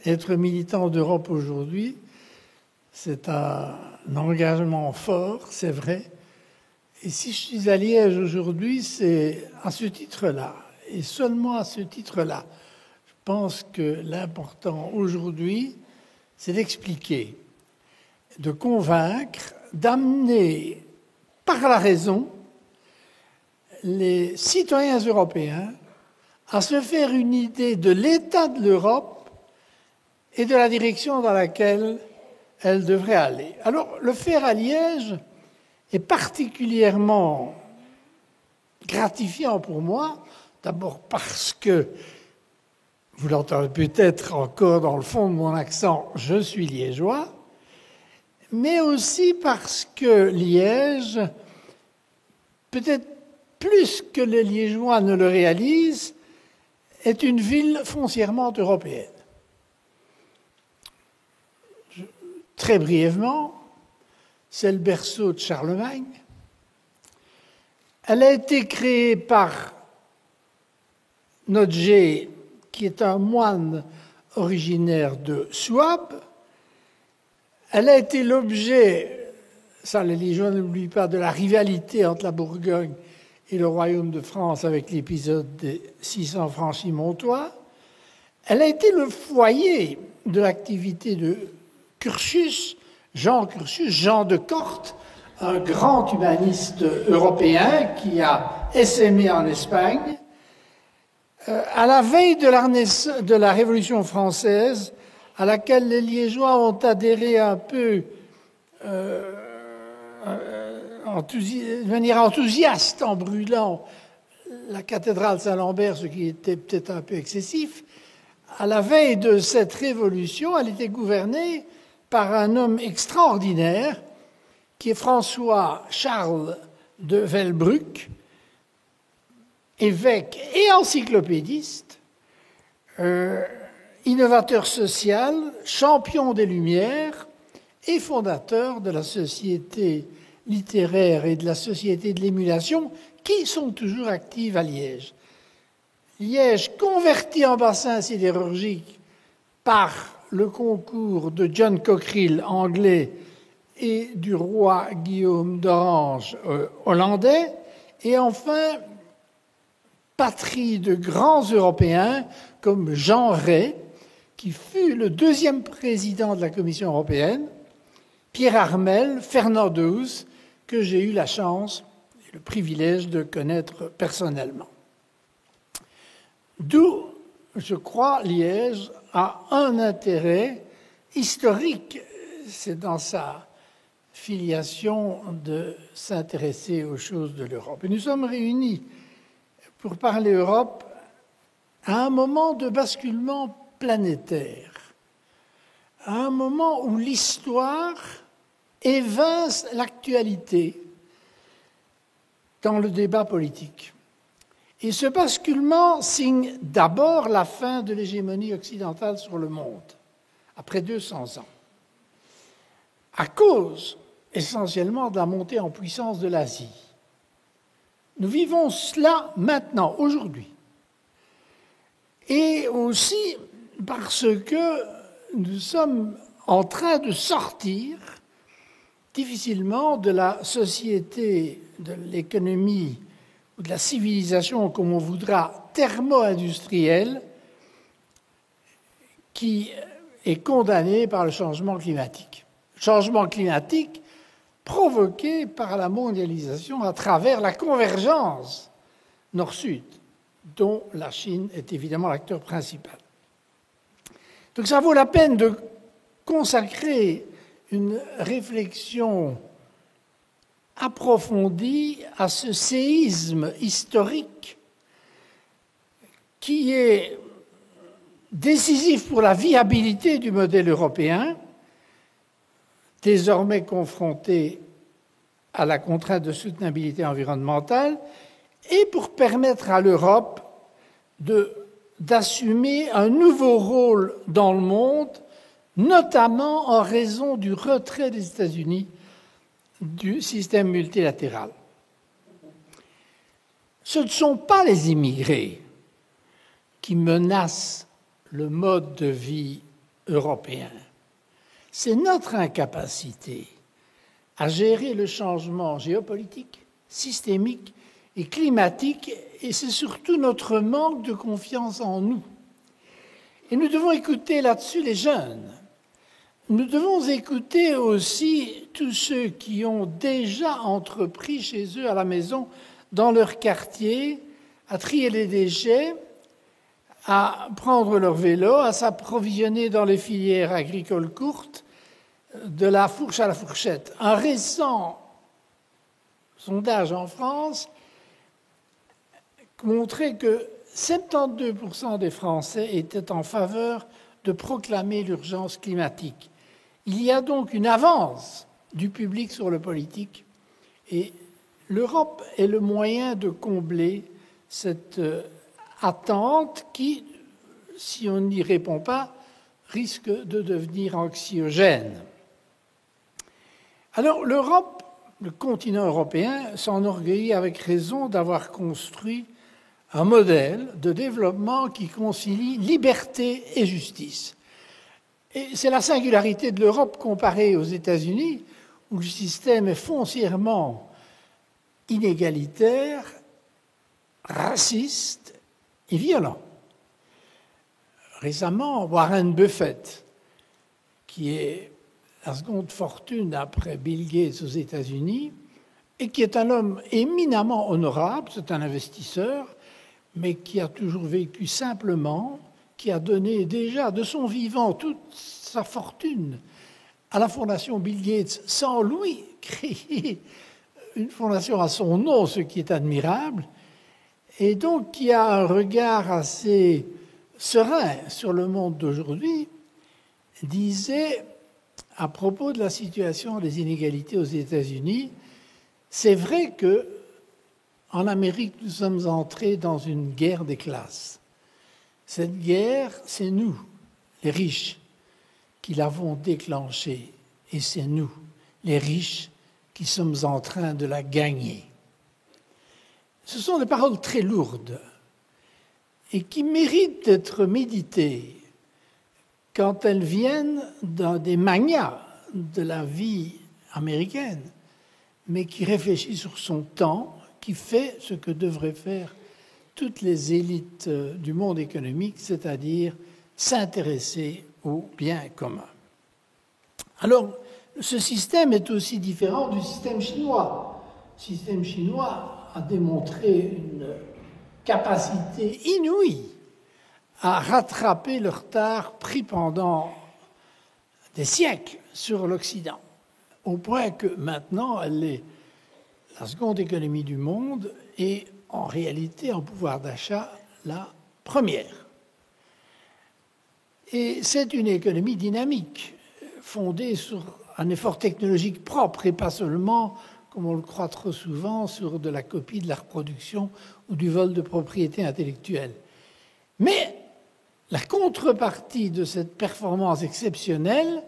Être militant d'Europe aujourd'hui, c'est un engagement fort, c'est vrai. Et si je suis à Liège aujourd'hui, c'est à ce titre-là, et seulement à ce titre-là. Je pense que l'important aujourd'hui, c'est d'expliquer, de convaincre, d'amener par la raison les citoyens européens à se faire une idée de l'état de l'Europe et de la direction dans laquelle elle devrait aller. Alors, le faire à Liège est particulièrement gratifiant pour moi, d'abord parce que, vous l'entendez peut-être encore dans le fond de mon accent, je suis liégeois, mais aussi parce que Liège, peut-être plus que les Liégeois ne le réalisent, est une ville foncièrement européenne. Très brièvement, c'est le berceau de Charlemagne. Elle a été créée par Notger, qui est un moine originaire de Souabe. Elle a été l'objet, ça les Liégeois n'oublient pas, de la rivalité entre la Bourgogne et le royaume de France avec l'épisode des 600 franchis-montois. Elle a été le foyer de l'activité de Curtius, Jean de Corte, un grand humaniste européen qui a essaimé en Espagne. À la veille de la Révolution française, à laquelle les Liégeois ont adhéré un peu de manière enthousiaste en brûlant la cathédrale Saint-Lambert, ce qui était peut-être un peu excessif, à la veille de cette révolution, elle était gouvernée par un homme extraordinaire qui est François-Charles de Velbruck, évêque et encyclopédiste, innovateur social, champion des Lumières et fondateur de la Société littéraire et de la Société de l'émulation, qui sont toujours actives à Liège. Liège, converti en bassin sidérurgique par le concours de John Cockerill, anglais, et du roi Guillaume d'Orange, hollandais, et enfin patrie de grands Européens comme Jean Rey, qui fut le deuxième président de la Commission européenne, Pierre Harmel, Fernand Deuze, que j'ai eu la chance et le privilège de connaître personnellement. D'où, je crois, Liège a un intérêt historique, c'est dans sa filiation de s'intéresser aux choses de l'Europe. Et nous sommes réunis pour parler Europe à un moment de basculement planétaire, à un moment où l'histoire évince l'actualité dans le débat politique. Et ce basculement signe d'abord la fin de l'hégémonie occidentale sur le monde, après 200 ans, à cause essentiellement de la montée en puissance de l'Asie. Nous vivons cela maintenant, aujourd'hui. Et aussi parce que nous sommes en train de sortir difficilement de la société, de l'économie ou de la civilisation, comme on voudra, thermo-industrielle, qui est condamnée par le changement climatique. Changement climatique provoqué par la mondialisation à travers la convergence nord-sud, dont la Chine est évidemment l'acteur principal. Donc ça vaut la peine de consacrer une réflexion approfondie à ce séisme historique qui est décisif pour la viabilité du modèle européen, désormais confronté à la contrainte de soutenabilité environnementale, et pour permettre à l'Europe d'assumer un nouveau rôle dans le monde, notamment en raison du retrait des États-Unis du système multilatéral. Ce ne sont pas les immigrés qui menacent le mode de vie européen. C'est notre incapacité à gérer le changement géopolitique, systémique et climatique, et c'est surtout notre manque de confiance en nous. Et nous devons écouter là-dessus les jeunes. Nous devons écouter aussi tous ceux qui ont déjà entrepris chez eux à la maison, dans leur quartier, à trier les déchets, à prendre leur vélo, à s'approvisionner dans les filières agricoles courtes, de la fourche à la fourchette. Un récent sondage en France montrait que 72% des Français étaient en faveur de proclamer l'urgence climatique. Il y a donc une avance du public sur le politique et l'Europe est le moyen de combler cette attente qui, si on n'y répond pas, risque de devenir anxiogène. Alors l'Europe, le continent européen, s'enorgueillit avec raison d'avoir construit un modèle de développement qui concilie liberté et justice. Et c'est la singularité de l'Europe comparée aux États-Unis, où le système est foncièrement inégalitaire, raciste et violent. Récemment, Warren Buffett, qui est la seconde fortune après Bill Gates aux États-Unis, et qui est un homme éminemment honorable, c'est un investisseur, mais qui a toujours vécu simplement, qui a donné déjà de son vivant toute sa fortune à la fondation Bill Gates, sans lui créer une fondation à son nom, ce qui est admirable, et donc qui a un regard assez serein sur le monde d'aujourd'hui, disait à propos de la situation des inégalités aux États-Unis, c'est vrai que en Amérique, nous sommes entrés dans une guerre des classes. Cette guerre, c'est nous, les riches, qui l'avons déclenchée. Et c'est nous, les riches, qui sommes en train de la gagner. Ce sont des paroles très lourdes et qui méritent d'être méditées quand elles viennent dans des magnats de la vie américaine, mais qui réfléchit sur son temps, qui fait ce que devraient faire toutes les élites du monde économique, c'est-à-dire s'intéresser au bien commun. Alors, ce système est aussi différent du système chinois. Le système chinois a démontré une capacité inouïe à rattraper le retard pris pendant des siècles sur l'Occident, au point que maintenant, elle est la seconde économie du monde et en réalité, en pouvoir d'achat, la première. Et c'est une économie dynamique, fondée sur un effort technologique propre et pas seulement, comme on le croit trop souvent, sur de la copie, de la reproduction ou du vol de propriété intellectuelle. Mais la contrepartie de cette performance exceptionnelle,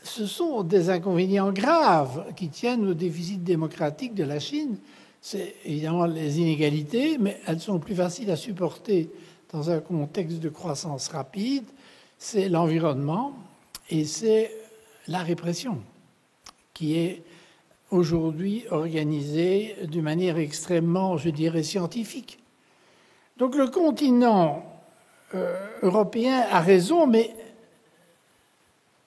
ce sont des inconvénients graves qui tiennent au déficit démocratique de la Chine. C'est évidemment les inégalités, mais elles sont plus faciles à supporter dans un contexte de croissance rapide. C'est l'environnement et c'est la répression qui est aujourd'hui organisée d'une manière extrêmement, je dirais, scientifique. Donc le continent européen a raison, mais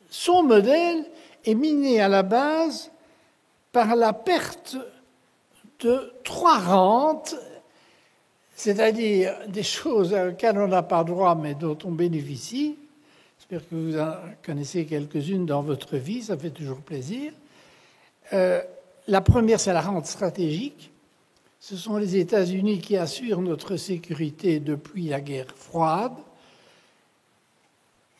son modèle est miné à la base par la perte de 3 rentes, c'est-à-dire des choses auxquelles on n'a pas droit mais dont on bénéficie. J'espère que vous en connaissez quelques-unes dans votre vie, ça fait toujours plaisir. La première, c'est la rente stratégique. Ce sont les États-Unis qui assurent notre sécurité depuis la guerre froide.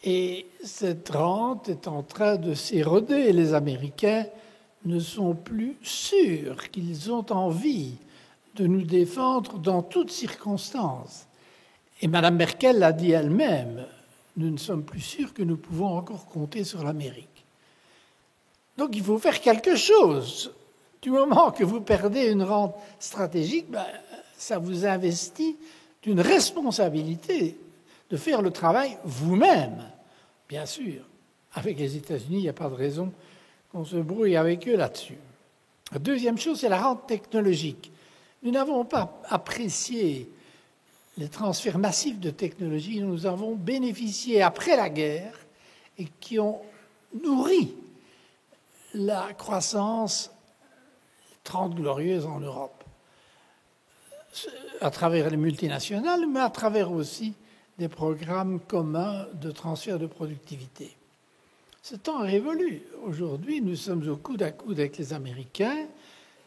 Et cette rente est en train de s'éroder. Les Américains ne sont plus sûrs qu'ils ont envie de nous défendre dans toutes circonstances. Et Mme Merkel l'a dit elle-même, nous ne sommes plus sûrs que nous pouvons encore compter sur l'Amérique. Donc il faut faire quelque chose. Du moment que vous perdez une rente stratégique, ça vous investit d'une responsabilité de faire le travail vous-même bien sûr. Avec les États-Unis, il n'y a pas de raison qu'on se brouille avec eux là-dessus. La deuxième chose, c'est la rente technologique. Nous n'avons pas apprécié les transferts massifs de technologie dont nous avons bénéficié après la guerre et qui ont nourri la croissance 30 glorieuse en Europe, à travers les multinationales, mais à travers aussi des programmes communs de transfert de productivité. Ce temps est révolu. Aujourd'hui, nous sommes au coude à coude avec les Américains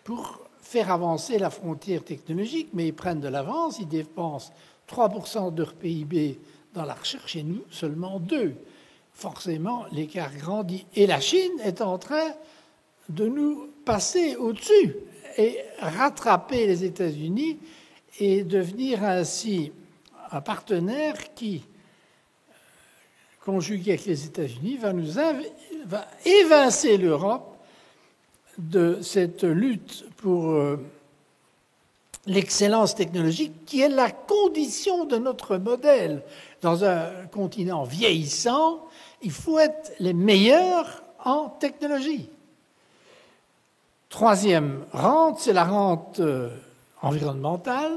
pour faire avancer la frontière technologique, mais ils prennent de l'avance, ils dépensent 3% de leur PIB dans la recherche et nous, seulement 2%. Forcément, l'écart grandit. Et la Chine est en train de nous passer au-dessus et rattraper les États-Unis et devenir ainsi un partenaire qui, conjugué avec les États-Unis, va évincer l'Europe de cette lutte pour l'excellence technologique qui est la condition de notre modèle. Dans un continent vieillissant, il faut être les meilleurs en technologie. Troisième rente, c'est la rente environnementale.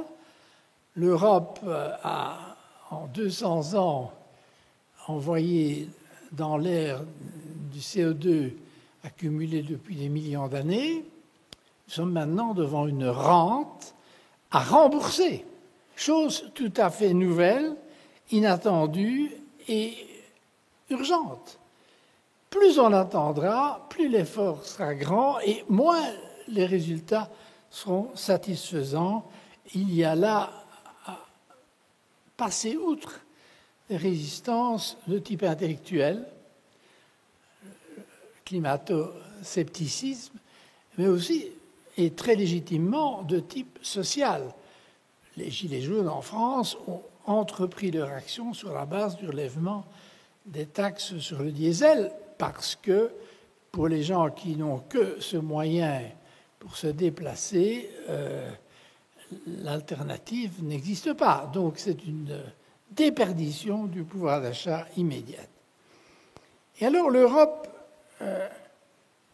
L'Europe a, en 200 ans, envoyé dans l'air du CO2 accumulé depuis des millions d'années. Nous sommes maintenant devant une rente à rembourser. Chose tout à fait nouvelle, inattendue et urgente. Plus on attendra, plus l'effort sera grand et moins les résultats seront satisfaisants. Il y a là à passer outre les résistances de type intellectuel, climato-scepticisme, mais aussi, et très légitimement, de type social. Les Gilets jaunes en France ont entrepris leur action sur la base du relèvement des taxes sur le diesel, parce que pour les gens qui n'ont que ce moyen pour se déplacer, l'alternative n'existe pas. Donc c'est une déperdition du pouvoir d'achat immédiate. Et alors l'Europe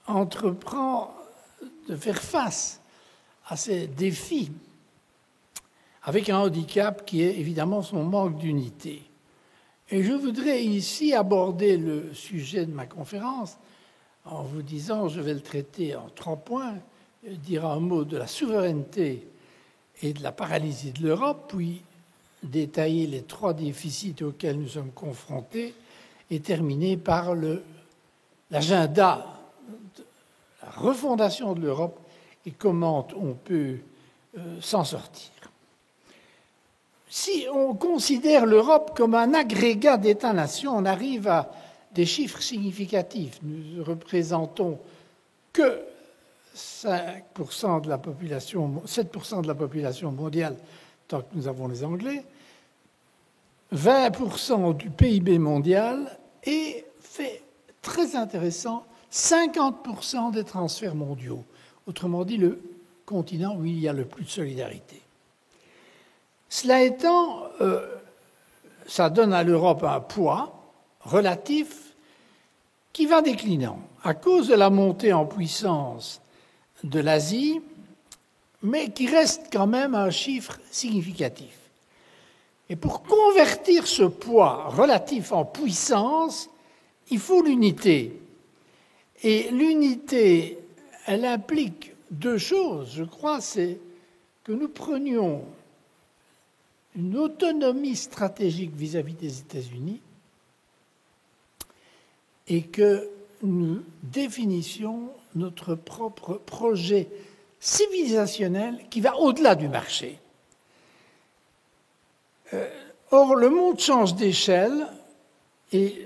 entreprend de faire face à ces défis avec un handicap qui est évidemment son manque d'unité. Et je voudrais ici aborder le sujet de ma conférence en vous disant, je vais le traiter en 3 points, dire un mot de la souveraineté et de la paralysie de l'Europe, puis détailler les 3 déficits auxquels nous sommes confrontés et terminer par l'agenda de la refondation de l'Europe et comment on peut s'en sortir. Si on considère l'Europe comme un agrégat d'États-nations, on arrive à des chiffres significatifs. Nous ne représentons que 7% de la population mondiale, tant que nous avons les Anglais, 20% du PIB mondial et fait très intéressant 50% des transferts mondiaux. Autrement dit, le continent où il y a le plus de solidarité. Cela étant, ça donne à l'Europe un poids relatif qui va déclinant à cause de la montée en puissance de l'Asie, mais qui reste quand même un chiffre significatif. Et pour convertir ce poids relatif en puissance, il faut l'unité. Et l'unité, elle implique 2 choses, je crois, c'est que nous prenions une autonomie stratégique vis-à-vis des États-Unis et que nous définissions notre propre projet civilisationnel qui va au-delà du marché. Or, le monde change d'échelle et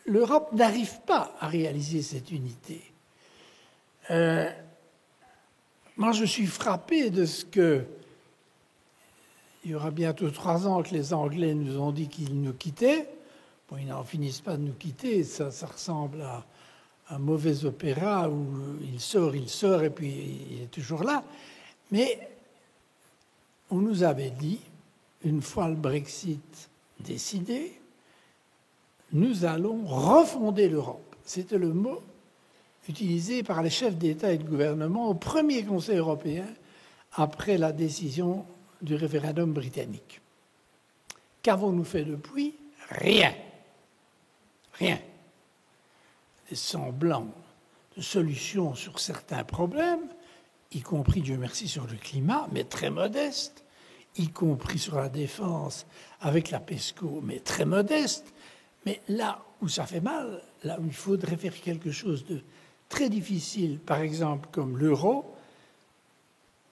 l'Europe n'arrive pas à réaliser cette unité. Moi, je suis frappé de ce que... Il y aura bientôt 3 ans que les Anglais nous ont dit qu'ils nous quittaient. Bon, ils n'en finissent pas de nous quitter. Ça ressemble à un mauvais opéra où il sort, et puis il est toujours là. Mais on nous avait dit, une fois le Brexit décidé, nous allons refonder l'Europe. C'était le mot utilisé par les chefs d'État et de gouvernement au premier Conseil européen après la décision du référendum britannique. Qu'avons-nous fait depuis? Rien. Rien. Des semblants de solutions sur certains problèmes, y compris, Dieu merci, sur le climat, mais très modeste, y compris sur la défense avec la PESCO, mais très modeste. Mais là où ça fait mal, là où il faudrait faire quelque chose de très difficile, par exemple comme l'euro,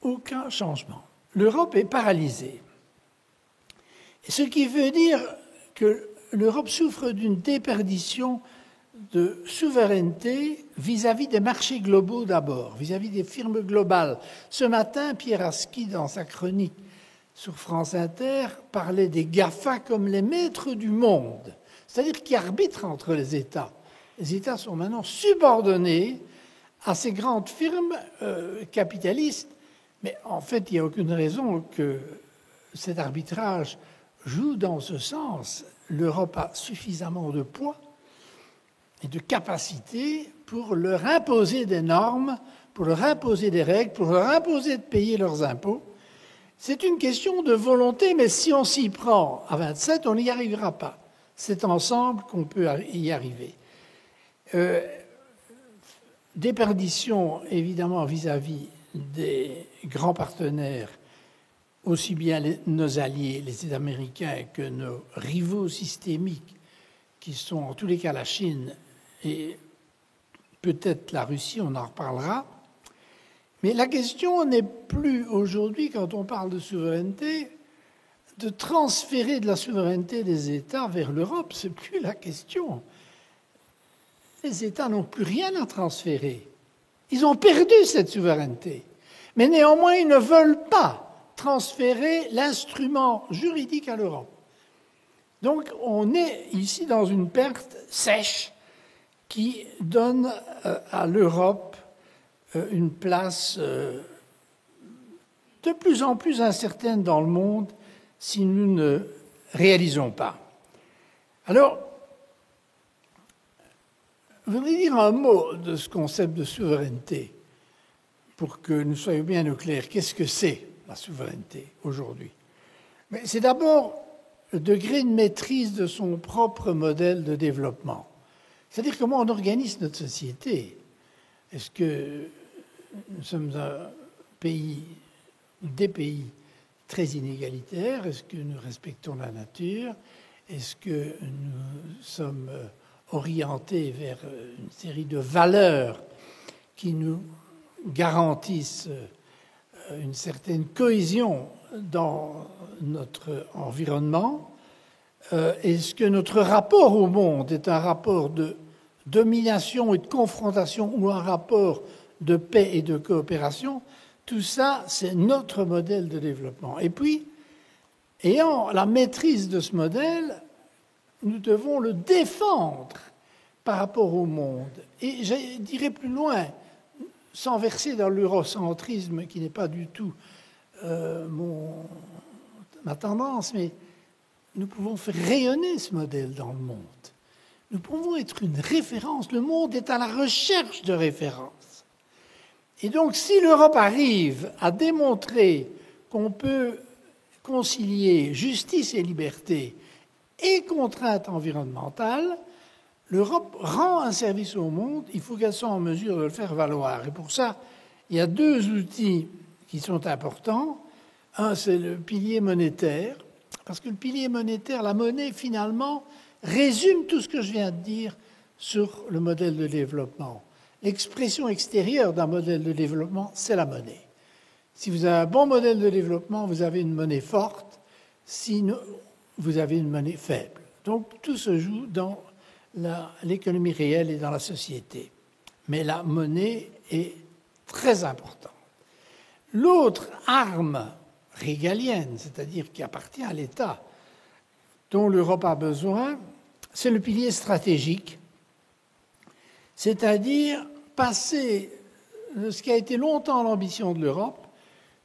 aucun changement. L'Europe est paralysée. Ce qui veut dire que l'Europe souffre d'une déperdition de souveraineté vis-à-vis des marchés globaux d'abord, vis-à-vis des firmes globales. Ce matin, Pierre Aski, dans sa chronique sur France Inter, parlait des GAFA comme les maîtres du monde, c'est-à-dire qui arbitrent entre les États. Les États sont maintenant subordonnés à ces grandes firmes capitalistes, mais en fait, il n'y a aucune raison que cet arbitrage joue dans ce sens. L'Europe a suffisamment de poids et de capacité pour leur imposer des normes, pour leur imposer des règles, pour leur imposer de payer leurs impôts. C'est une question de volonté, mais si on s'y prend à 27, on n'y arrivera pas. C'est ensemble qu'on peut y arriver. Déperdition, évidemment, vis-à-vis des grands partenaires, aussi bien nos alliés, les États américains, que nos rivaux systémiques, qui sont en tous les cas la Chine et peut-être la Russie, on en reparlera. Mais la question n'est plus aujourd'hui, quand on parle de souveraineté, de transférer de la souveraineté des États vers l'Europe. Ce n'est plus la question. Les États n'ont plus rien à transférer. Ils ont perdu cette souveraineté. Mais néanmoins, ils ne veulent pas transférer l'instrument juridique à l'Europe. Donc, on est ici dans une perte sèche qui donne à l'Europe une place de plus en plus incertaine dans le monde si nous ne réalisons pas. Alors, je voudrais dire un mot de ce concept de souveraineté pour que nous soyons bien au clair. Qu'est-ce que c'est la souveraineté aujourd'hui? Mais c'est d'abord le degré de maîtrise de son propre modèle de développement. C'est-à-dire comment on organise notre société. Est-ce que nous sommes un pays, des pays très inégalitaires? Est-ce que nous respectons la nature? Est-ce que nous sommes orientés vers une série de valeurs qui nous garantissent une certaine cohésion dans notre environnement? Est-ce que notre rapport au monde est un rapport de domination et de confrontation ou un rapport de paix et de coopération? Tout ça, c'est notre modèle de développement. Et puis, ayant la maîtrise de ce modèle, nous devons le défendre par rapport au monde. Et je dirais plus loin, sans verser dans l'eurocentrisme, qui n'est pas du tout ma tendance, mais nous pouvons faire rayonner ce modèle dans le monde. Nous pouvons être une référence. Le monde est à la recherche de références. Et donc, si l'Europe arrive à démontrer qu'on peut concilier justice et liberté et contraintes environnementales, l'Europe rend un service au monde, il faut qu'elle soit en mesure de le faire valoir. Et pour ça, il y a deux outils qui sont importants. Un, c'est le pilier monétaire, parce que le pilier monétaire, la monnaie, finalement, résume tout ce que je viens de dire sur le modèle de développement. L'expression extérieure d'un modèle de développement, c'est la monnaie. Si vous avez un bon modèle de développement, vous avez une monnaie forte, sinon vous avez une monnaie faible. Donc tout se joue dans l'économie réelle et dans la société. Mais la monnaie est très importante. L'autre arme régalienne, c'est-à-dire qui appartient à l'État, dont l'Europe a besoin, c'est le pilier stratégique, c'est-à-dire passer de ce qui a été longtemps l'ambition de l'Europe,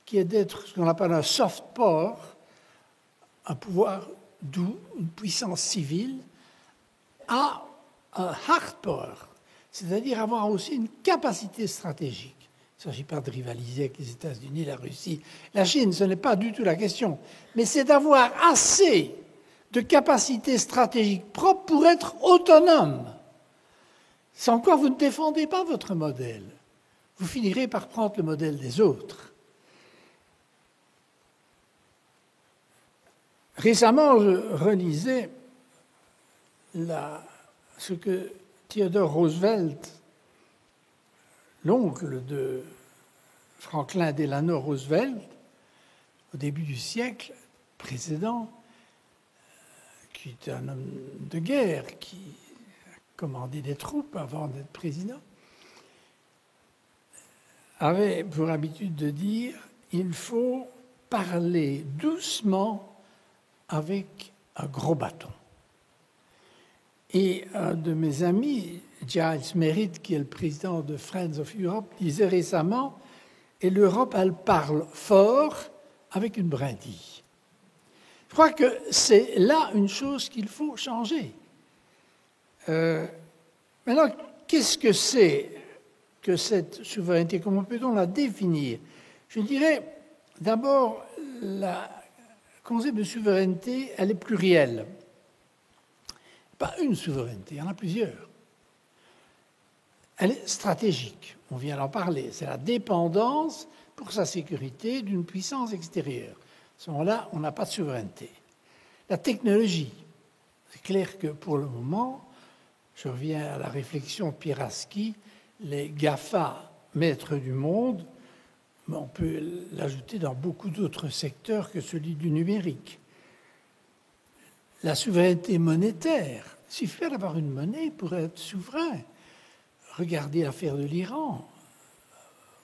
qui est d'être ce qu'on appelle un soft power, un pouvoir doux, une puissance civile, a un hard power, c'est-à-dire avoir aussi une capacité stratégique. Il ne s'agit pas de rivaliser avec les États-Unis, la Russie, la Chine, ce n'est pas du tout la question. Mais c'est d'avoir assez de capacités stratégiques propres pour être autonome. Sans quoi vous ne défendez pas votre modèle. Vous finirez par prendre le modèle des autres. Récemment, je relisais ce que Theodore Roosevelt, l'oncle de Franklin Delano Roosevelt, au début du siècle précédent, qui était un homme de guerre, qui a commandé des troupes avant d'être président, avait pour habitude de dire « il faut parler doucement avec un gros bâton ». Et un de mes amis, Giles Merritt, qui est le président de Friends of Europe, disait récemment « et l'Europe, elle parle fort avec une brindille ». Je crois que c'est là une chose qu'il faut changer. Maintenant, qu'est-ce que c'est que cette souveraineté? Comment peut-on la définir? Je dirais, d'abord, le concept de souveraineté, elle est plurielle. Pas une souveraineté, il y en a plusieurs. Elle est stratégique, on vient d'en parler. C'est la dépendance pour sa sécurité d'une puissance extérieure. À ce moment-là, on n'a pas de souveraineté. La technologie, c'est clair que pour le moment, je reviens à la réflexion de Pieraski, les GAFA, maîtres du monde, mais on peut l'ajouter dans beaucoup d'autres secteurs que celui du numérique. La souveraineté monétaire, il suffit pas d'avoir une monnaie pour être souverain. Regardez l'affaire de l'Iran,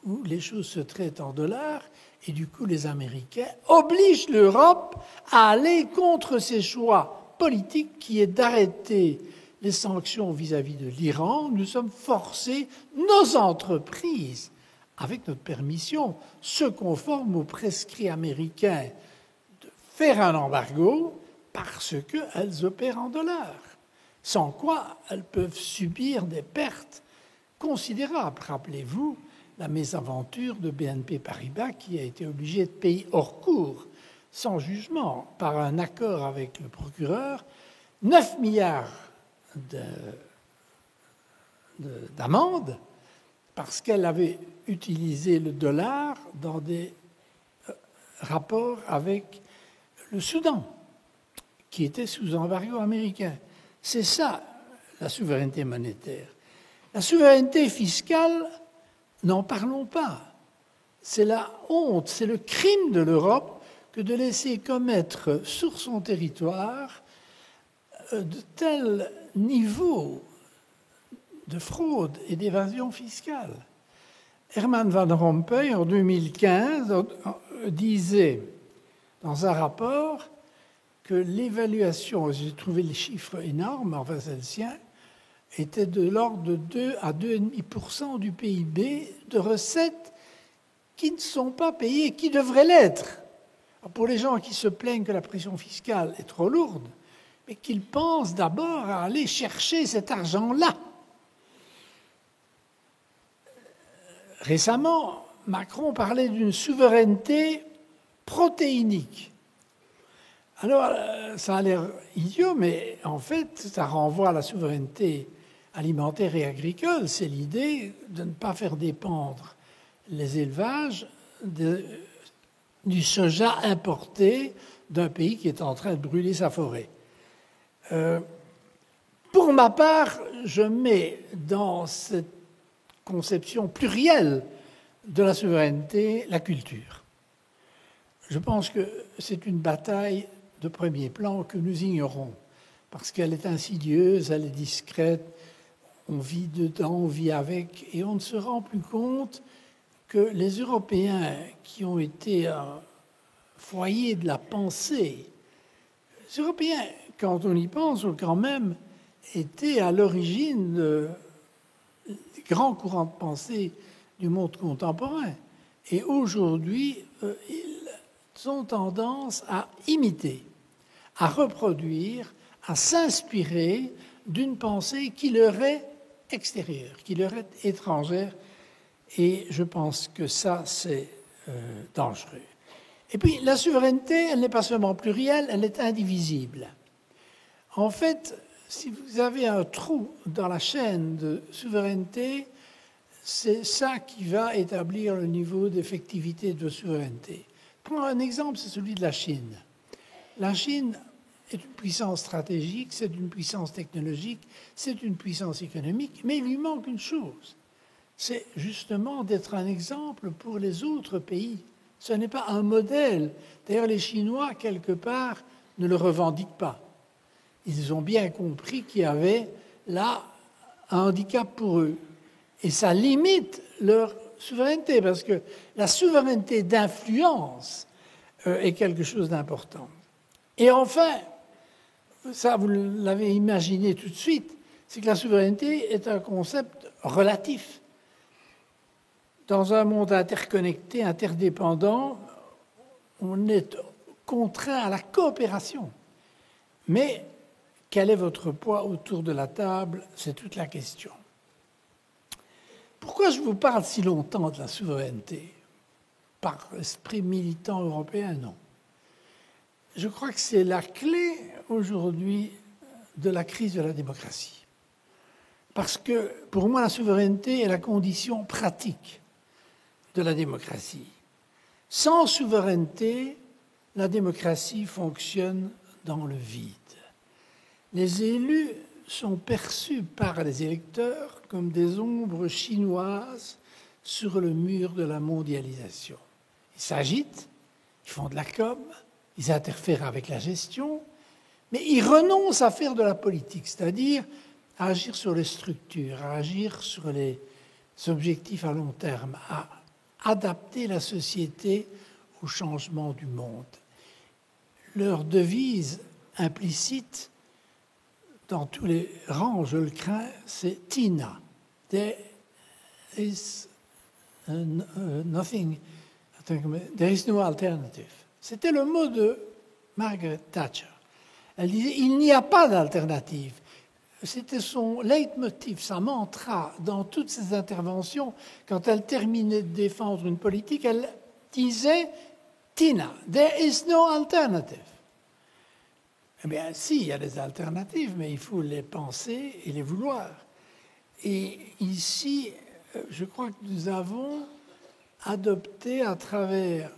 où les choses se traitent en dollars, et du coup les Américains obligent l'Europe à aller contre ses choix politiques qui est d'arrêter les sanctions vis-à-vis de l'Iran. Nous sommes forcés, nos entreprises, avec notre permission, se conforment aux prescrits américains de faire un embargo parce qu'elles opèrent en dollars, sans quoi elles peuvent subir des pertes considérables. Rappelez-vous la mésaventure de BNP Paribas qui a été obligé de payer hors cours, sans jugement, par un accord avec le procureur, 9 milliards d'amende parce qu'elle avait utilisé le dollar dans des rapports avec le Soudan, qui était sous embargo américain. C'est ça, la souveraineté monétaire. La souveraineté fiscale, n'en parlons pas. C'est la honte, c'est le crime de l'Europe que de laisser commettre sur son territoire de tels niveaux de fraude et d'évasion fiscale. Herman Van Rompuy, en 2015, disait dans un rapport que l'évaluation, j'ai trouvé les chiffres énormes, enfin c'est le sien, était de l'ordre de 2 à 2,5% du PIB de recettes qui ne sont pas payées, qui devraient l'être. Pour les gens qui se plaignent que la pression fiscale est trop lourde, mais qu'ils pensent d'abord à aller chercher cet argent-là. Récemment, Macron parlait d'une souveraineté protéinique. Alors, ça a l'air idiot, mais en fait, ça renvoie à la souveraineté alimentaire et agricole. C'est l'idée de ne pas faire dépendre les élevages du soja importé d'un pays qui est en train de brûler sa forêt. Pour ma part, je mets dans cette conception plurielle de la souveraineté la culture. Je pense que c'est une bataille de premier plan que nous ignorons, parce qu'elle est insidieuse, elle est discrète, on vit dedans, on vit avec, et on ne se rend plus compte que les Européens qui ont été un foyer de la pensée, les Européens, quand on y pense, ont quand même été à l'origine des grands courants de pensée du monde contemporain. Et aujourd'hui, ils ont tendance à imiter, à reproduire, à s'inspirer d'une pensée qui leur est extérieure, qui leur est étrangère. Et je pense que ça, c'est dangereux. Et puis, la souveraineté, elle n'est pas seulement plurielle, elle est indivisible. En fait, si vous avez un trou dans la chaîne de souveraineté, c'est ça qui va établir le niveau d'effectivité de souveraineté. Pour un exemple, c'est celui de la Chine. La Chine est une puissance stratégique, c'est une puissance technologique, c'est une puissance économique, mais il lui manque une chose. C'est justement d'être un exemple pour les autres pays. Ce n'est pas un modèle. D'ailleurs, les Chinois, quelque part, ne le revendiquent pas. Ils ont bien compris qu'il y avait là un handicap pour eux. Et ça limite leur souveraineté, parce que la souveraineté d'influence est quelque chose d'important. Et enfin, ça vous l'avez imaginé tout de suite, c'est que la souveraineté est un concept relatif. Dans un monde interconnecté, interdépendant, on est contraint à la coopération. Mais quel est votre poids autour de la table? C'est toute la question. Pourquoi je vous parle si longtemps de la souveraineté? Par esprit militant européen, non. Je crois que c'est la clé aujourd'hui de la crise de la démocratie. Parce que pour moi, la souveraineté est la condition pratique de la démocratie. Sans souveraineté, la démocratie fonctionne dans le vide. Les élus sont perçus par les électeurs comme des ombres chinoises sur le mur de la mondialisation. Ils s'agitent, ils font de la com, ils interfèrent avec la gestion, mais ils renoncent à faire de la politique, c'est-à-dire à agir sur les structures, à agir sur les objectifs à long terme, à adapter la société au changement du monde. Leur devise implicite dans tous les rangs, je le crains, c'est TINA. There is nothing, there is no alternative. C'était le mot de Margaret Thatcher. Elle disait, il n'y a pas d'alternative. C'était son leitmotiv, sa mantra dans toutes ses interventions. Quand elle terminait de défendre une politique, elle disait TINA, there is no alternative. Eh bien, si, il y a des alternatives, mais il faut les penser et les vouloir. Et ici, je crois que nous avons adopté à travers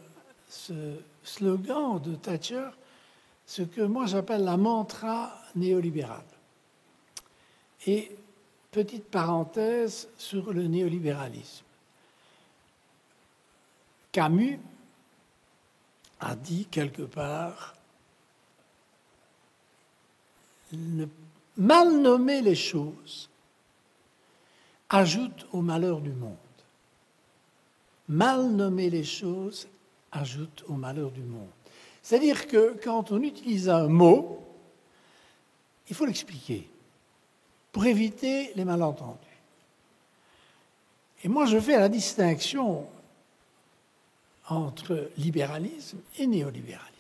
ce slogan de Thatcher ce que moi j'appelle la mantra néolibérale. Et petite parenthèse sur le néolibéralisme. Camus a dit quelque part mal nommer les choses ajoute au malheur du monde. Mal nommer les choses ajoute au malheur du monde. C'est-à-dire que quand on utilise un mot, il faut l'expliquer pour éviter les malentendus. Et moi, je fais la distinction entre libéralisme et néolibéralisme.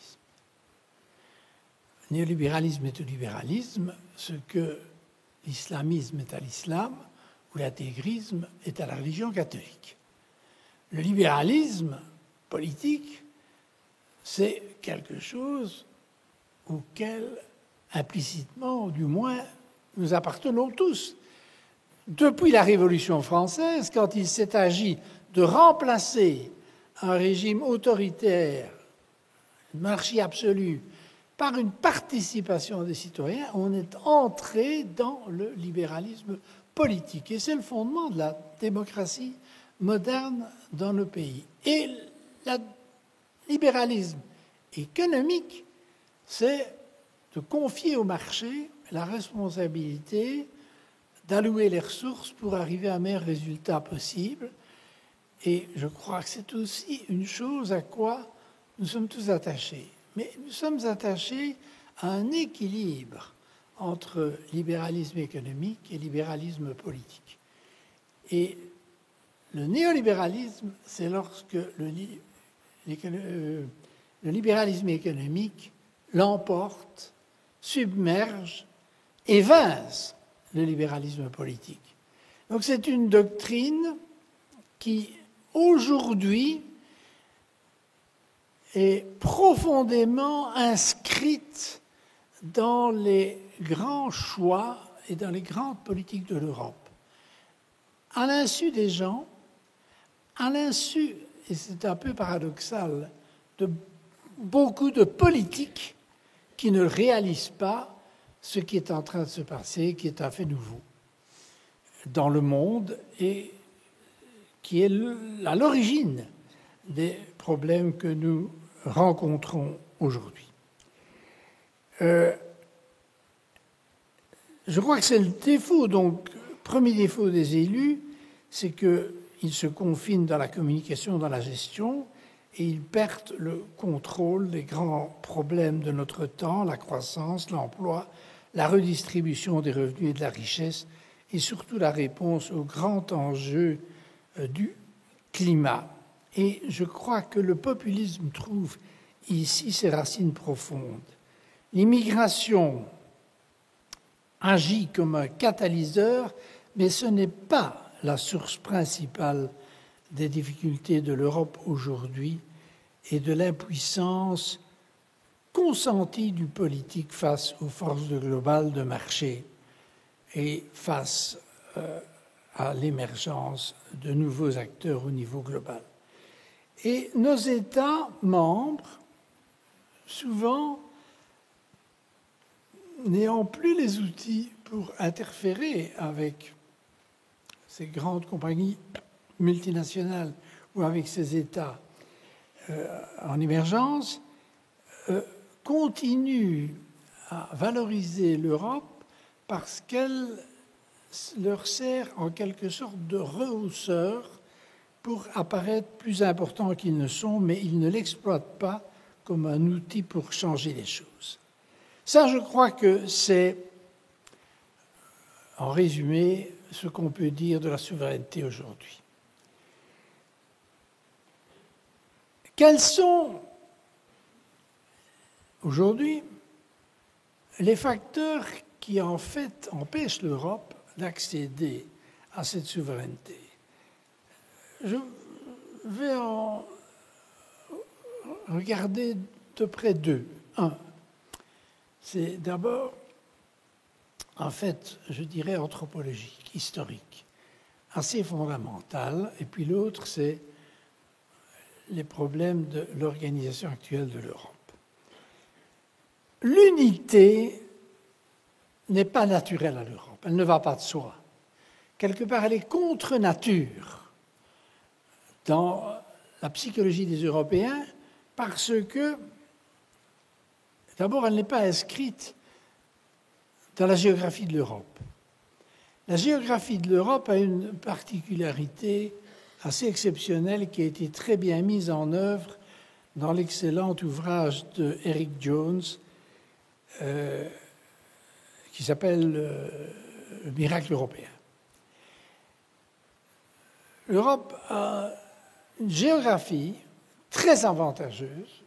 Néolibéralisme est au libéralisme, ce que l'islamisme est à l'islam, ou l'intégrisme est à la religion catholique. Le libéralisme politique, c'est quelque chose auquel, implicitement, ou du moins, nous appartenons tous. Depuis la Révolution française, quand il s'est agi de remplacer un régime autoritaire, une monarchie absolue, par une participation des citoyens, on est entré dans le libéralisme politique. Et c'est le fondement de la démocratie moderne dans nos pays. Et le libéralisme économique, c'est de confier au marché la responsabilité d'allouer les ressources pour arriver à un meilleur résultat possible. Et je crois que c'est aussi une chose à quoi nous sommes tous attachés. Mais nous sommes attachés à un équilibre entre libéralisme économique et libéralisme politique. Et le néolibéralisme, c'est lorsque le libéralisme économique l'emporte, submerge, évince le libéralisme politique. Donc c'est une doctrine qui, aujourd'hui, est profondément inscrite dans les grands choix et dans les grandes politiques de l'Europe. À l'insu des gens, à l'insu, et c'est un peu paradoxal, de beaucoup de politiques qui ne réalisent pas ce qui est en train de se passer, qui est un fait nouveau dans le monde et qui est à l'origine des problèmes que nous rencontrons aujourd'hui. Je crois que c'est le défaut, donc, premier défaut des élus, c'est qu'ils se confinent dans la communication, dans la gestion, et ils perdent le contrôle des grands problèmes de notre temps, la croissance, l'emploi, la redistribution des revenus et de la richesse, et surtout la réponse aux grands enjeux du climat. Et je crois que le populisme trouve ici ses racines profondes. L'immigration agit comme un catalyseur, mais ce n'est pas la source principale des difficultés de l'Europe aujourd'hui et de l'impuissance consentie du politique face aux forces globales de marché et face à l'émergence de nouveaux acteurs au niveau global. Et nos États membres, souvent, n'ayant plus les outils pour interférer avec ces grandes compagnies multinationales ou avec ces États en émergence, continuent à valoriser l'Europe parce qu'elle leur sert en quelque sorte de rehausseur pour apparaître plus importants qu'ils ne sont, mais ils ne l'exploitent pas comme un outil pour changer les choses. Ça, je crois que c'est, en résumé, ce qu'on peut dire de la souveraineté aujourd'hui. Quels sont, aujourd'hui, les facteurs qui, en fait, empêchent l'Europe d'accéder à cette souveraineté? Je vais en regarder de près deux. Un, c'est d'abord, en fait, je dirais anthropologique, historique, assez fondamental. Et puis l'autre, c'est les problèmes de l'organisation actuelle de l'Europe. L'unité n'est pas naturelle à l'Europe, elle ne va pas de soi. Quelque part, elle est contre nature dans la psychologie des Européens parce que, d'abord, elle n'est pas inscrite dans la géographie de l'Europe. La géographie de l'Europe a une particularité assez exceptionnelle qui a été très bien mise en œuvre dans l'excellent ouvrage de Eric Jones qui s'appelle Le miracle européen. L'Europe a une géographie très avantageuse,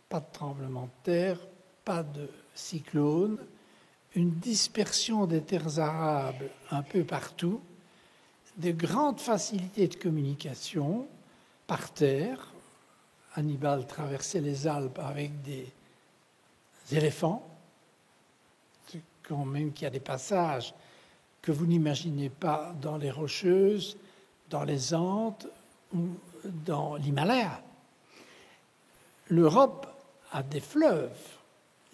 pas de tremblement de terre, pas de cyclone, une dispersion des terres arables un peu partout, de grandes facilités de communication par terre. Hannibal traversait les Alpes avec des éléphants, quand même qu'il y a des passages que vous n'imaginez pas dans les Rocheuses, dans les Andes ou dans l'Himalaya. L'Europe a des fleuves.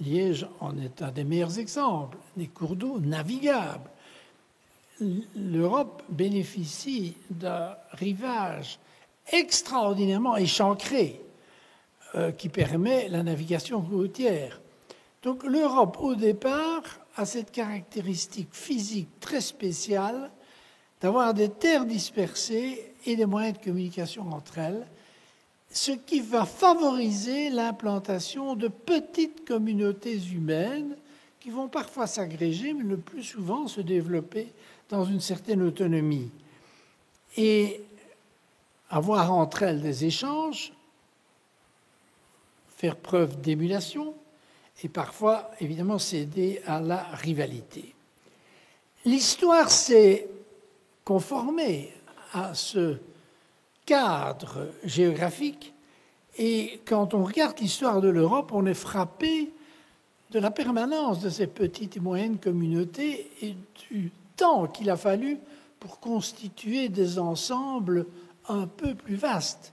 Liège en est un des meilleurs exemples, des cours d'eau navigables. L'Europe bénéficie d'un rivage extraordinairement échancré qui permet la navigation routière. Donc l'Europe, au départ, a cette caractéristique physique très spéciale d'avoir des terres dispersées et des moyens de communication entre elles, ce qui va favoriser l'implantation de petites communautés humaines qui vont parfois s'agréger, mais le plus souvent se développer dans une certaine autonomie et avoir entre elles des échanges, faire preuve d'émulation et parfois, évidemment, céder à la rivalité. L'histoire s'est conformée à ce cadre géographique et quand on regarde l'histoire de l'Europe, on est frappé de la permanence de ces petites et moyennes communautés et du temps qu'il a fallu pour constituer des ensembles un peu plus vastes.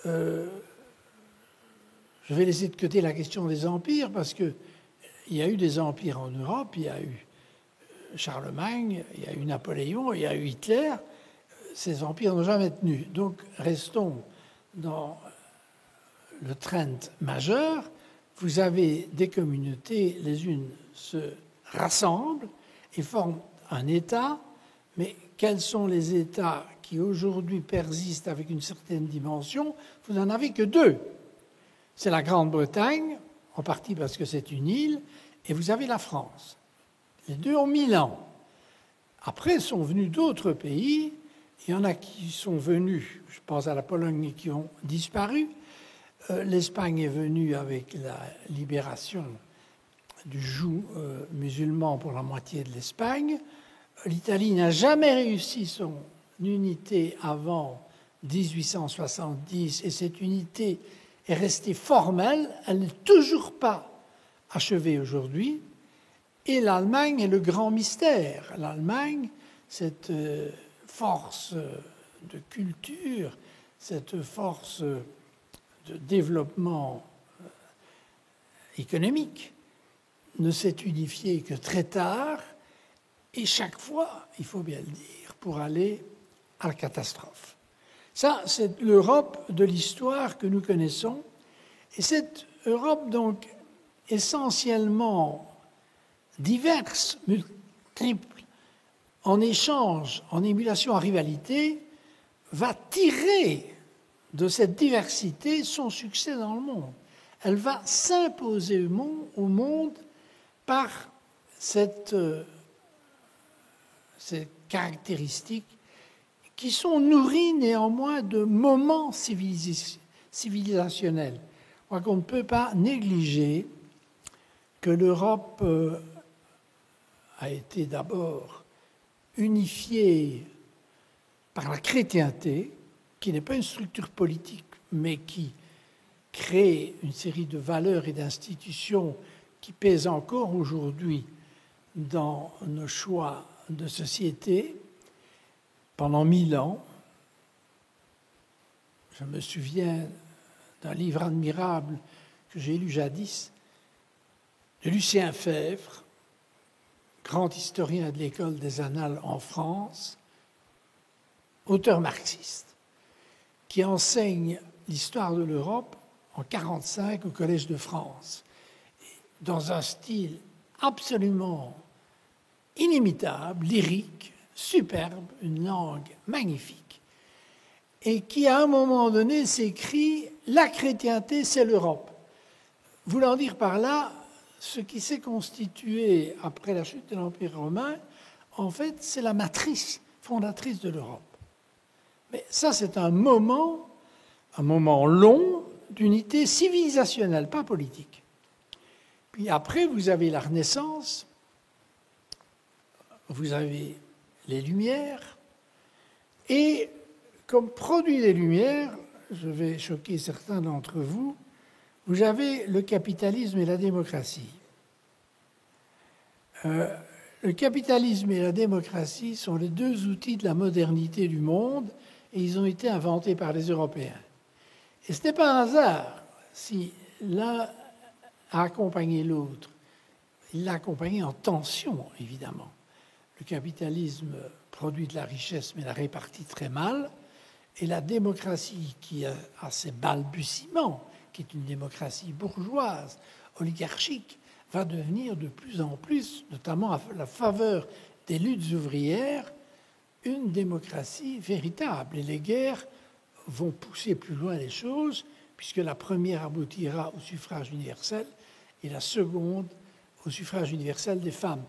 Je vais laisser de côté la question des empires parce qu'il y a eu des empires en Europe, il y a eu Charlemagne, il y a eu Napoléon, il y a eu Hitler. Ces empires n'ont jamais tenu. Donc restons dans le trend majeur. Vous avez des communautés, les unes se rassemblent et forment un État, mais quels sont les États qui aujourd'hui persistent avec une certaine dimension? Vous n'en avez que deux. C'est la Grande-Bretagne, en partie parce que c'est une île, et vous avez la France. Les deux ont 1000 ans. Après sont venus d'autres pays. Il y en a qui sont venus, je pense à la Pologne, et qui ont disparu. L'Espagne est venue avec la libération du joug musulman pour la moitié de l'Espagne. L'Italie n'a jamais réussi son unité avant 1870 et cette unité est restée formelle. Elle n'est toujours pas achevée aujourd'hui. Et l'Allemagne est le grand mystère. L'Allemagne, cette force de culture, cette force de développement économique, ne s'est unifiée que très tard, et chaque fois, il faut bien le dire, pour aller à la catastrophe. Ça, c'est l'Europe de l'histoire que nous connaissons, et cette Europe, donc, essentiellement diverse, multiple, en échange, en émulation, en rivalité, va tirer de cette diversité son succès dans le monde. Elle va s'imposer au monde par ces caractéristiques qui sont nourries néanmoins de moments civilisationnels. Je crois qu'on ne peut pas négliger que l'Europe a été d'abord unifiée par la chrétienté, qui n'est pas une structure politique, mais qui crée une série de valeurs et d'institutions qui pèsent encore aujourd'hui dans nos choix de société pendant 1000 ans. Je me souviens d'un livre admirable que j'ai lu jadis, de Lucien Febvre, grand historien de l'école des Annales en France, auteur marxiste, qui enseigne l'histoire de l'Europe en 1945 au Collège de France, dans un style absolument inimitable, lyrique, superbe, une langue magnifique, et qui à un moment donné s'écrit « La chrétienté, c'est l'Europe ». Voulant dire par là, ce qui s'est constitué après la chute de l'Empire romain, en fait, c'est la matrice fondatrice de l'Europe. Mais ça, c'est un moment long d'unité civilisationnelle, pas politique. Puis après, vous avez la Renaissance, vous avez les Lumières, et comme produit des Lumières, je vais choquer certains d'entre vous, vous avez le capitalisme et la démocratie. Le capitalisme et la démocratie sont les deux outils de la modernité du monde et ils ont été inventés par les Européens. Et ce n'est pas un hasard si l'un a accompagné l'autre. Il l'a accompagné en tension, évidemment. Le capitalisme produit de la richesse mais la répartit très mal. Et la démocratie qui a ses balbutiements, qui est une démocratie bourgeoise, oligarchique, va devenir de plus en plus, notamment à la faveur des luttes ouvrières, une démocratie véritable. Et les guerres vont pousser plus loin les choses, puisque la première aboutira au suffrage universel et la seconde au suffrage universel des femmes.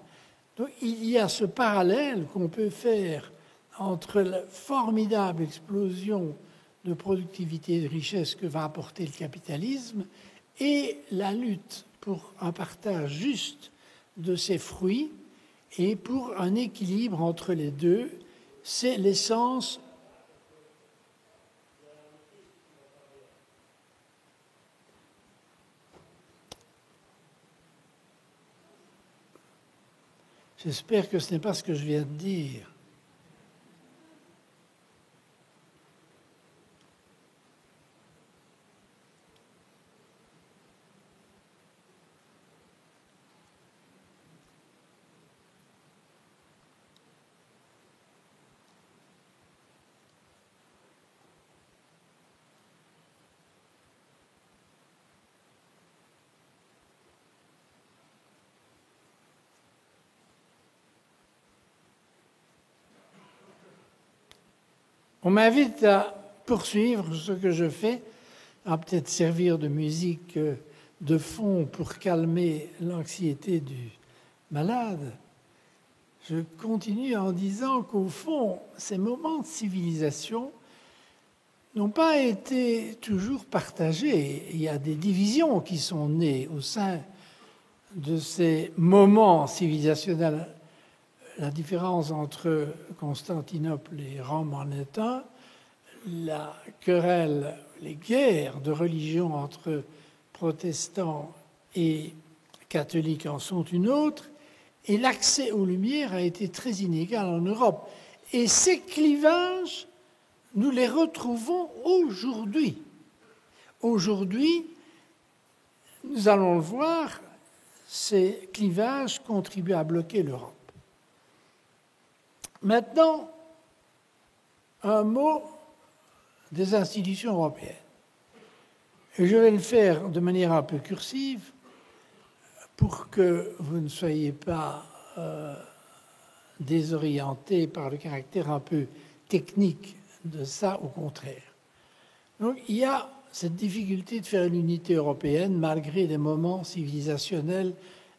Donc il y a ce parallèle qu'on peut faire entre la formidable explosion de productivité et de richesse que va apporter le capitalisme et la lutte pour un partage juste de ses fruits Et pour un équilibre entre les deux, c'est l'essence. J'espère que ce n'est pas ce que je viens de dire. On m'invite à poursuivre ce que je fais, à peut-être servir de musique de fond pour calmer l'anxiété du malade. Je continue en disant qu'au fond, ces moments de civilisation n'ont pas été toujours partagés. Il y a des divisions qui sont nées au sein de ces moments civilisationnels. La différence entre Constantinople et Rome en est un, la querelle, les guerres de religion entre protestants et catholiques en sont une autre, et l'accès aux Lumières a été très inégal en Europe. Et ces clivages, nous les retrouvons aujourd'hui. Aujourd'hui, nous allons le voir, ces clivages contribuent à bloquer l'Europe. Maintenant, un mot des institutions européennes. Et je vais le faire de manière un peu cursive pour que vous ne soyez pas désorientés par le caractère un peu technique de ça, au contraire. Donc, il y a cette difficulté de faire l'unité européenne malgré des moments civilisationnels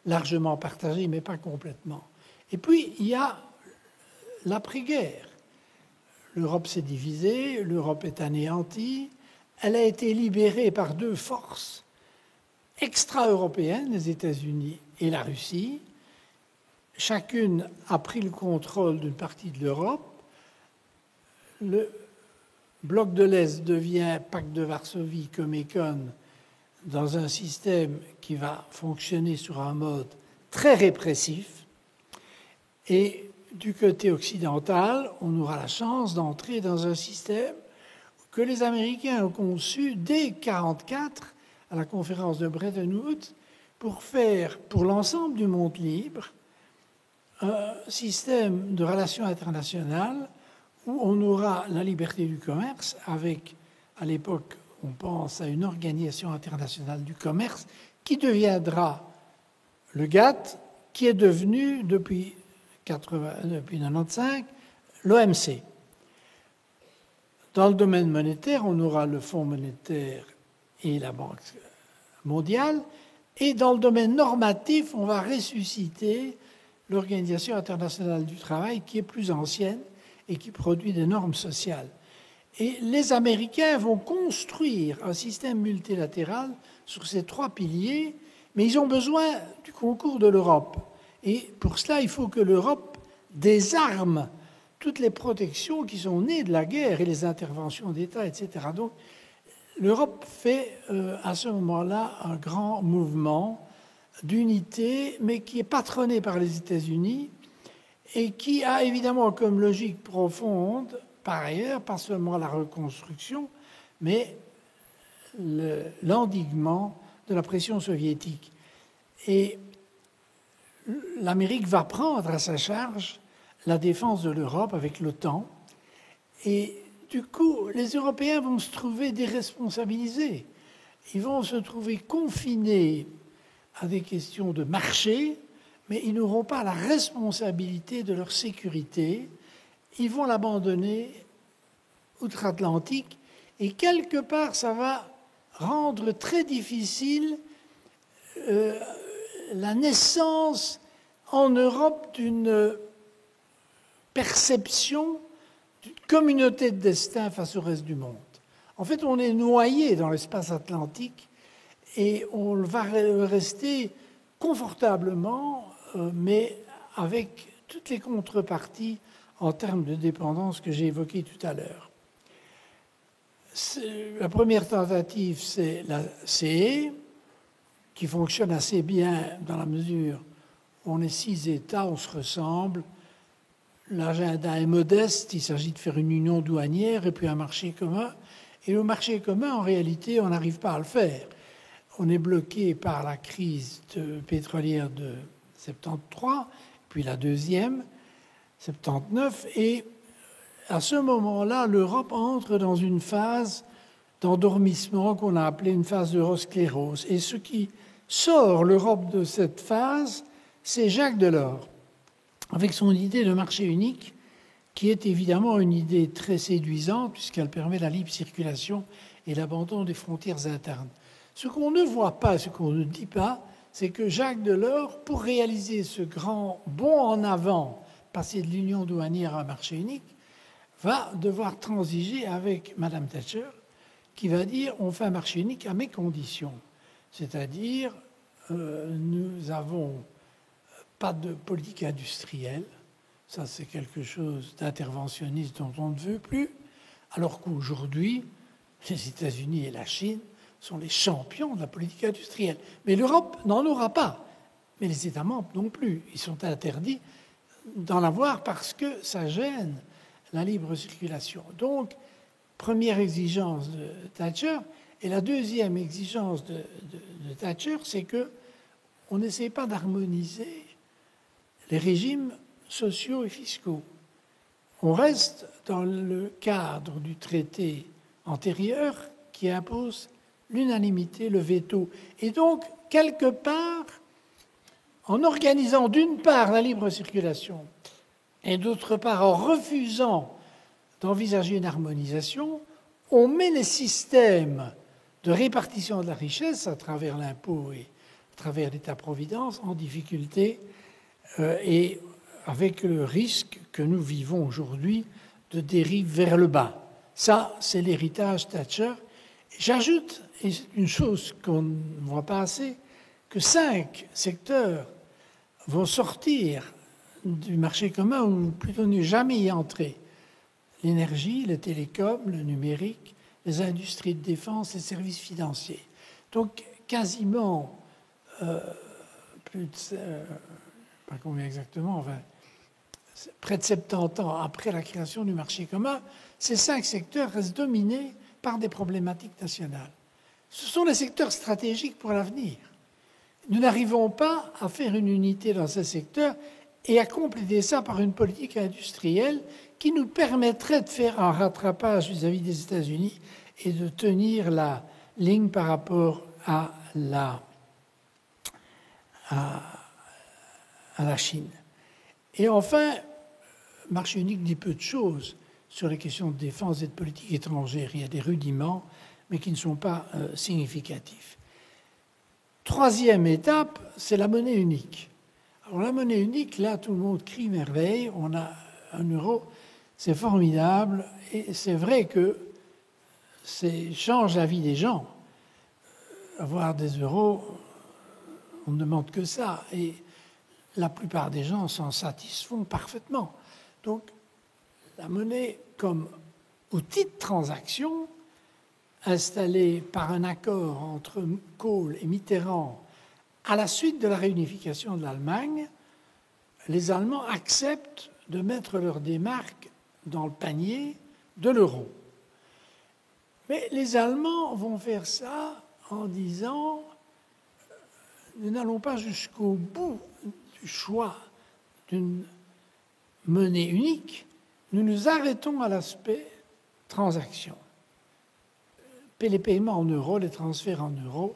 largement partagés, mais pas complètement. Et puis, il y a l'après-guerre. L'Europe s'est divisée, l'Europe est anéantie, elle a été libérée par deux forces extra-européennes, les États-Unis et la Russie. Chacune a pris le contrôle d'une partie de l'Europe. Le bloc de l'Est devient pacte de Varsovie, Comecon, dans un système qui va fonctionner sur un mode très répressif. Et du côté occidental, on aura la chance d'entrer dans un système que les Américains ont conçu dès 1944 à la conférence de Bretton Woods pour faire, pour l'ensemble du monde libre, un système de relations internationales où on aura la liberté du commerce avec, à l'époque, on pense à une organisation internationale du commerce qui deviendra le GATT, qui est devenu depuis 1995, l'OMC. Dans le domaine monétaire, on aura le Fonds monétaire et la Banque mondiale. Et dans le domaine normatif, on va ressusciter l'Organisation internationale du travail, qui est plus ancienne et qui produit des normes sociales. Et les Américains vont construire un système multilatéral sur ces trois piliers, mais ils ont besoin du concours de l'Europe. Et pour cela, il faut que l'Europe désarme toutes les protections qui sont nées de la guerre et les interventions d'État, etc. Donc, l'Europe fait à ce moment-là un grand mouvement d'unité, mais qui est patronné par les États-Unis et qui a évidemment comme logique profonde, par ailleurs, pas seulement la reconstruction, mais l'endiguement de la pression soviétique. Et l'Amérique va prendre à sa charge la défense de l'Europe avec l'OTAN. Et du coup, les Européens vont se trouver déresponsabilisés. Ils vont se trouver confinés à des questions de marché, mais ils n'auront pas la responsabilité de leur sécurité. Ils vont l'abandonner outre-Atlantique. Et quelque part, ça va rendre très difficile la naissance en Europe d'une perception d'une communauté de destin face au reste du monde. En fait, on est noyé dans l'espace atlantique et on va rester confortablement, mais avec toutes les contreparties en termes de dépendance que j'ai évoquées tout à l'heure. La première tentative, c'est la CE, qui fonctionne assez bien dans la mesure où on est 6 États, on se ressemble. L'agenda est modeste, il s'agit de faire une union douanière et puis un marché commun. Et le marché commun, en réalité, on n'arrive pas à le faire. On est bloqué par la crise pétrolière de 73, puis la deuxième, 79, et à ce moment-là, l'Europe entre dans une phase d'endormissement qu'on a appelée une phase d'eurosclérose. Et ce qui sort l'Europe de cette phase, c'est Jacques Delors, avec son idée de marché unique, qui est évidemment une idée très séduisante, puisqu'elle permet la libre circulation et l'abandon des frontières internes. Ce qu'on ne voit pas, ce qu'on ne dit pas, c'est que Jacques Delors, pour réaliser ce grand bond en avant, passer de l'union douanière à un marché unique, va devoir transiger avec Mme Thatcher, qui va dire on fait un marché unique à mes conditions. C'est-à-dire, nous n'avons pas de politique industrielle, ça c'est quelque chose d'interventionniste dont on ne veut plus, alors qu'aujourd'hui, les États-Unis et la Chine sont les champions de la politique industrielle. Mais l'Europe n'en aura pas, mais les États membres non plus. Ils sont interdits d'en avoir parce que ça gêne la libre circulation. Donc, première exigence de Thatcher. Et la deuxième exigence de Thatcher, c'est qu'on n'essaie pas d'harmoniser les régimes sociaux et fiscaux. On reste dans le cadre du traité antérieur qui impose l'unanimité, le veto. Et donc, quelque part, en organisant d'une part la libre circulation et d'autre part en refusant d'envisager une harmonisation, on met les systèmes de répartition de la richesse à travers l'impôt et à travers l'État-providence en difficulté et avec le risque que nous vivons aujourd'hui de dérive vers le bas. Ça, c'est l'héritage Thatcher. J'ajoute, et c'est une chose qu'on ne voit pas assez, que 5 secteurs vont sortir du marché commun, ou plutôt ne jamais y entrer. L'énergie, les télécoms, le numérique, les industries de défense, les services financiers. Donc, quasiment, plus de, pas combien exactement, enfin, près de 70 ans après la création du marché commun, ces 5 secteurs restent dominés par des problématiques nationales. Ce sont les secteurs stratégiques pour l'avenir. Nous n'arrivons pas à faire une unité dans ces secteurs et à compléter ça par une politique industrielle qui nous permettrait de faire un rattrapage vis-à-vis des États-Unis et de tenir la ligne par rapport à la Chine. Et enfin, le marché unique dit peu de choses sur les questions de défense et de politique étrangère. Il y a des rudiments, mais qui ne sont pas significatifs. Troisième étape, c'est la monnaie unique. Alors la monnaie unique, là, tout le monde crie merveille, on a un euro, c'est formidable, et c'est vrai que ça change la vie des gens. Avoir des euros, on ne demande que ça, et la plupart des gens s'en satisfont parfaitement. Donc, la monnaie comme outil de transaction, installé par un accord entre Kohl et Mitterrand à la suite de la réunification de l'Allemagne, les Allemands acceptent de mettre leur démarque dans le panier de l'euro. Mais les Allemands vont faire ça en disant « nous n'allons pas jusqu'au bout du choix d'une monnaie unique, nous nous arrêtons à l'aspect transaction. Les paiements en euros, les transferts en euros,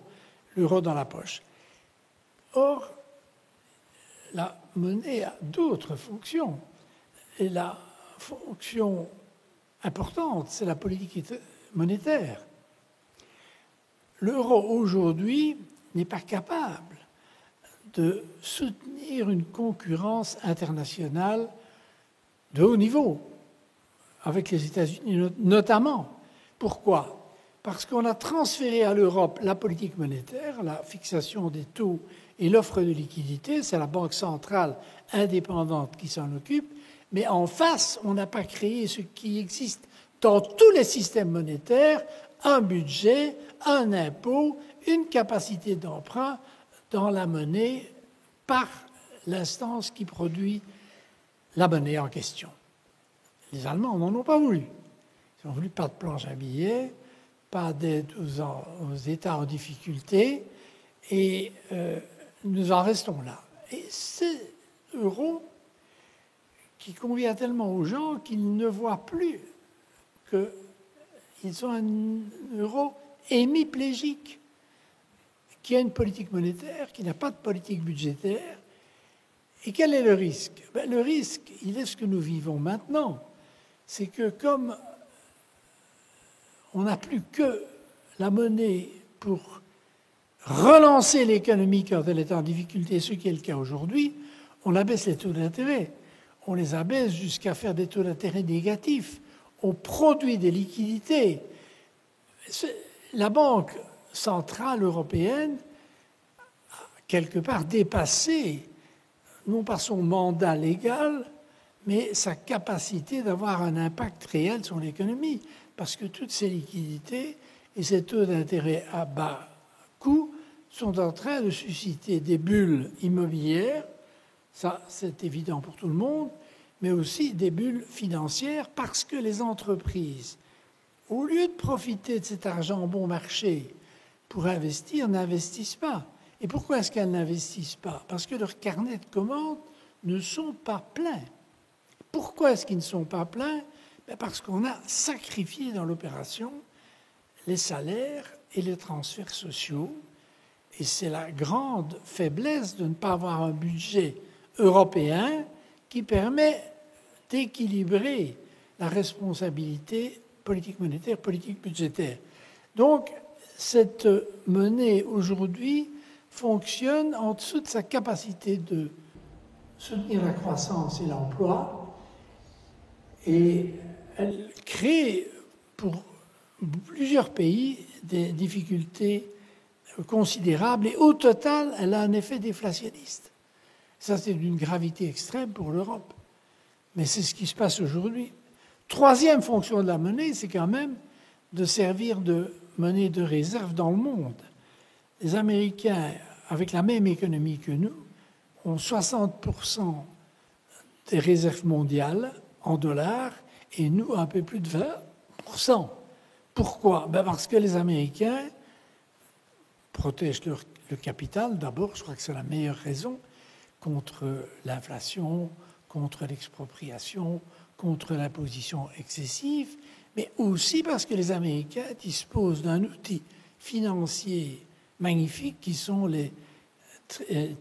l'euro dans la poche. » Or, la monnaie a d'autres fonctions. Et la fonction importante, c'est la politique monétaire. L'euro, aujourd'hui, n'est pas capable de soutenir une concurrence internationale de haut niveau, avec les États-Unis notamment. Pourquoi ? Parce qu'on a transféré à l'Europe la politique monétaire, la fixation des taux Et l'offre de liquidité, c'est la banque centrale indépendante qui s'en occupe. Mais en face, on n'a pas créé ce qui existe dans tous les systèmes monétaires, un budget, un impôt, une capacité d'emprunt dans la monnaie par l'instance qui produit la monnaie en question. Les Allemands n'en ont pas voulu. Ils n'ont voulu pas de planche à billets, pas d'aide aux États en difficulté, et nous en restons là. Et c'est l'euro qui convient tellement aux gens qu'ils ne voient plus qu'ils ont un euro hémiplégique, qui a une politique monétaire, qui n'a pas de politique budgétaire. Et quel est le risque? Le risque, il est ce que nous vivons maintenant. C'est que comme on n'a plus que la monnaie pour relancer l'économie quand elle est en difficulté, ce qui est le cas aujourd'hui, on abaisse les taux d'intérêt. On les abaisse jusqu'à faire des taux d'intérêt négatifs. On produit des liquidités. La Banque centrale européenne a quelque part dépassé, non pas son mandat légal, mais sa capacité d'avoir un impact réel sur l'économie. Parce que toutes ces liquidités et ces taux d'intérêt à bas coût sont en train de susciter des bulles immobilières, ça c'est évident pour tout le monde, mais aussi des bulles financières parce que les entreprises, au lieu de profiter de cet argent bon marché pour investir, n'investissent pas. Et pourquoi est-ce qu'elles n'investissent pas? Parce que leurs carnets de commandes ne sont pas pleins. Pourquoi est-ce qu'ils ne sont pas pleins? Parce qu'on a sacrifié dans l'opération les salaires et les transferts sociaux. Et c'est la grande faiblesse de ne pas avoir un budget européen qui permet d'équilibrer la responsabilité politique monétaire, politique budgétaire. Donc, cette monnaie aujourd'hui fonctionne en dessous de sa capacité de soutenir la croissance et l'emploi, et elle crée pour plusieurs pays des difficultés considérables, et au total, elle a un effet déflationniste. Ça, c'est d'une gravité extrême pour l'Europe. Mais c'est ce qui se passe aujourd'hui. Troisième fonction de la monnaie, c'est quand même de servir de monnaie de réserve dans le monde. Les Américains, avec la même économie que nous, ont 60% des réserves mondiales en dollars et nous, un peu plus de 20%. Pourquoi? Parce que les Américains protègent le capital, d'abord, je crois que c'est la meilleure raison, contre l'inflation, contre l'expropriation, contre l'imposition excessive, mais aussi parce que les Américains disposent d'un outil financier magnifique qui sont les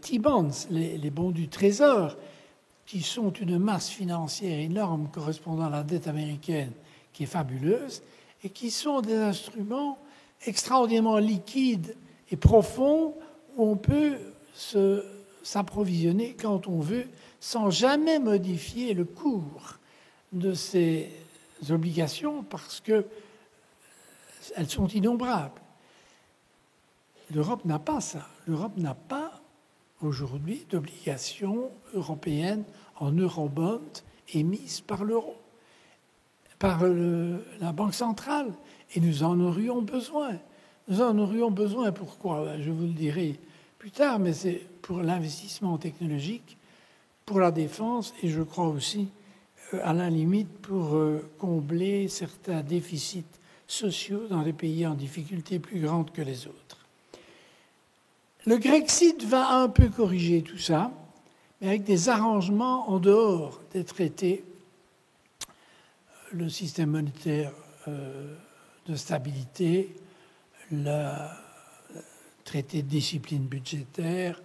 T-bonds, les bons du Trésor, qui sont une masse financière énorme correspondant à la dette américaine qui est fabuleuse et qui sont des instruments extraordinairement liquides et profonds où on peut s'approvisionner quand on veut sans jamais modifier le cours de ces obligations parce qu'elles sont innombrables. L'Europe n'a pas ça. L'Europe n'a pas aujourd'hui d'obligations européennes en eurobond émises par l'euro, par la Banque centrale. Et nous en aurions besoin. Nous en aurions besoin, pourquoi? Je vous le dirai plus tard, mais c'est pour l'investissement technologique, pour la défense, et je crois aussi, à la limite, pour combler certains déficits sociaux dans les pays en difficulté plus grande que les autres. Le Grexit va un peu corriger tout ça, mais avec des arrangements en dehors des traités. Le système monétaire de stabilité, le traité de discipline budgétaire,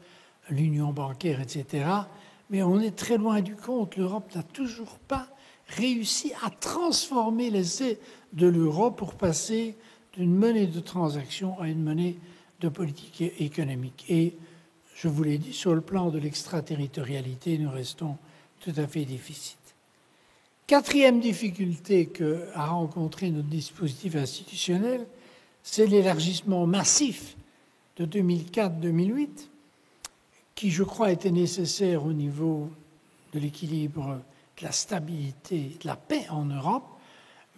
l'union bancaire, etc. Mais on est très loin du compte. L'Europe n'a toujours pas réussi à transformer l'essai de l'euro pour passer d'une monnaie de transaction à une monnaie de politique économique. Et je vous l'ai dit, sur le plan de l'extraterritorialité, nous restons tout à fait déficit. Quatrième difficulté qu'a rencontré notre dispositif institutionnel, c'est l'élargissement massif de 2004-2008 qui, je crois, était nécessaire au niveau de l'équilibre, de la stabilité, de la paix en Europe,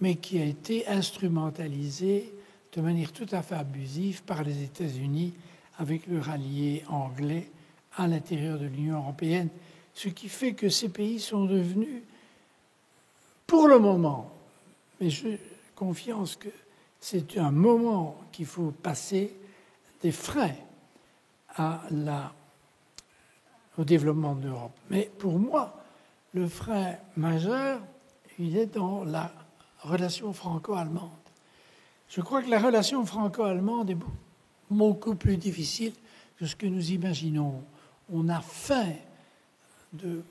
mais qui a été instrumentalisé de manière tout à fait abusive par les États-Unis avec leur allié anglais à l'intérieur de l'Union européenne, ce qui fait que ces pays sont devenus, pour le moment, mais j'ai confiance que c'est un moment qu'il faut passer, des freins au développement de l'Europe. Mais pour moi, le frein majeur, il est dans la relation franco-allemande. Je crois que la relation franco-allemande est beaucoup plus difficile que ce que nous imaginons. On a faim de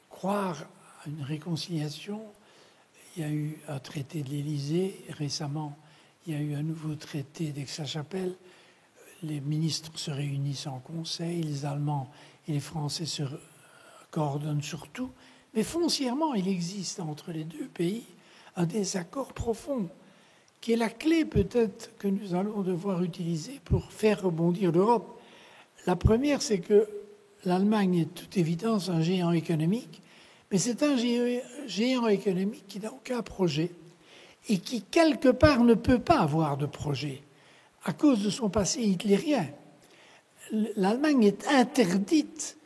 croire à une réconciliation. Il y a eu un traité de l'Élysée récemment, il y a eu un nouveau traité d'Aix-la-Chapelle. Les ministres se réunissent en conseil, les Allemands et les Français se coordonnent sur tout. Mais foncièrement, il existe entre les deux pays un désaccord profond, qui est la clé peut-être que nous allons devoir utiliser pour faire rebondir l'Europe. La première, c'est que l'Allemagne est de toute évidence un géant économique, mais c'est un géant économique qui n'a aucun projet et qui, quelque part, ne peut pas avoir de projet à cause de son passé hitlérien. L'Allemagne est interdite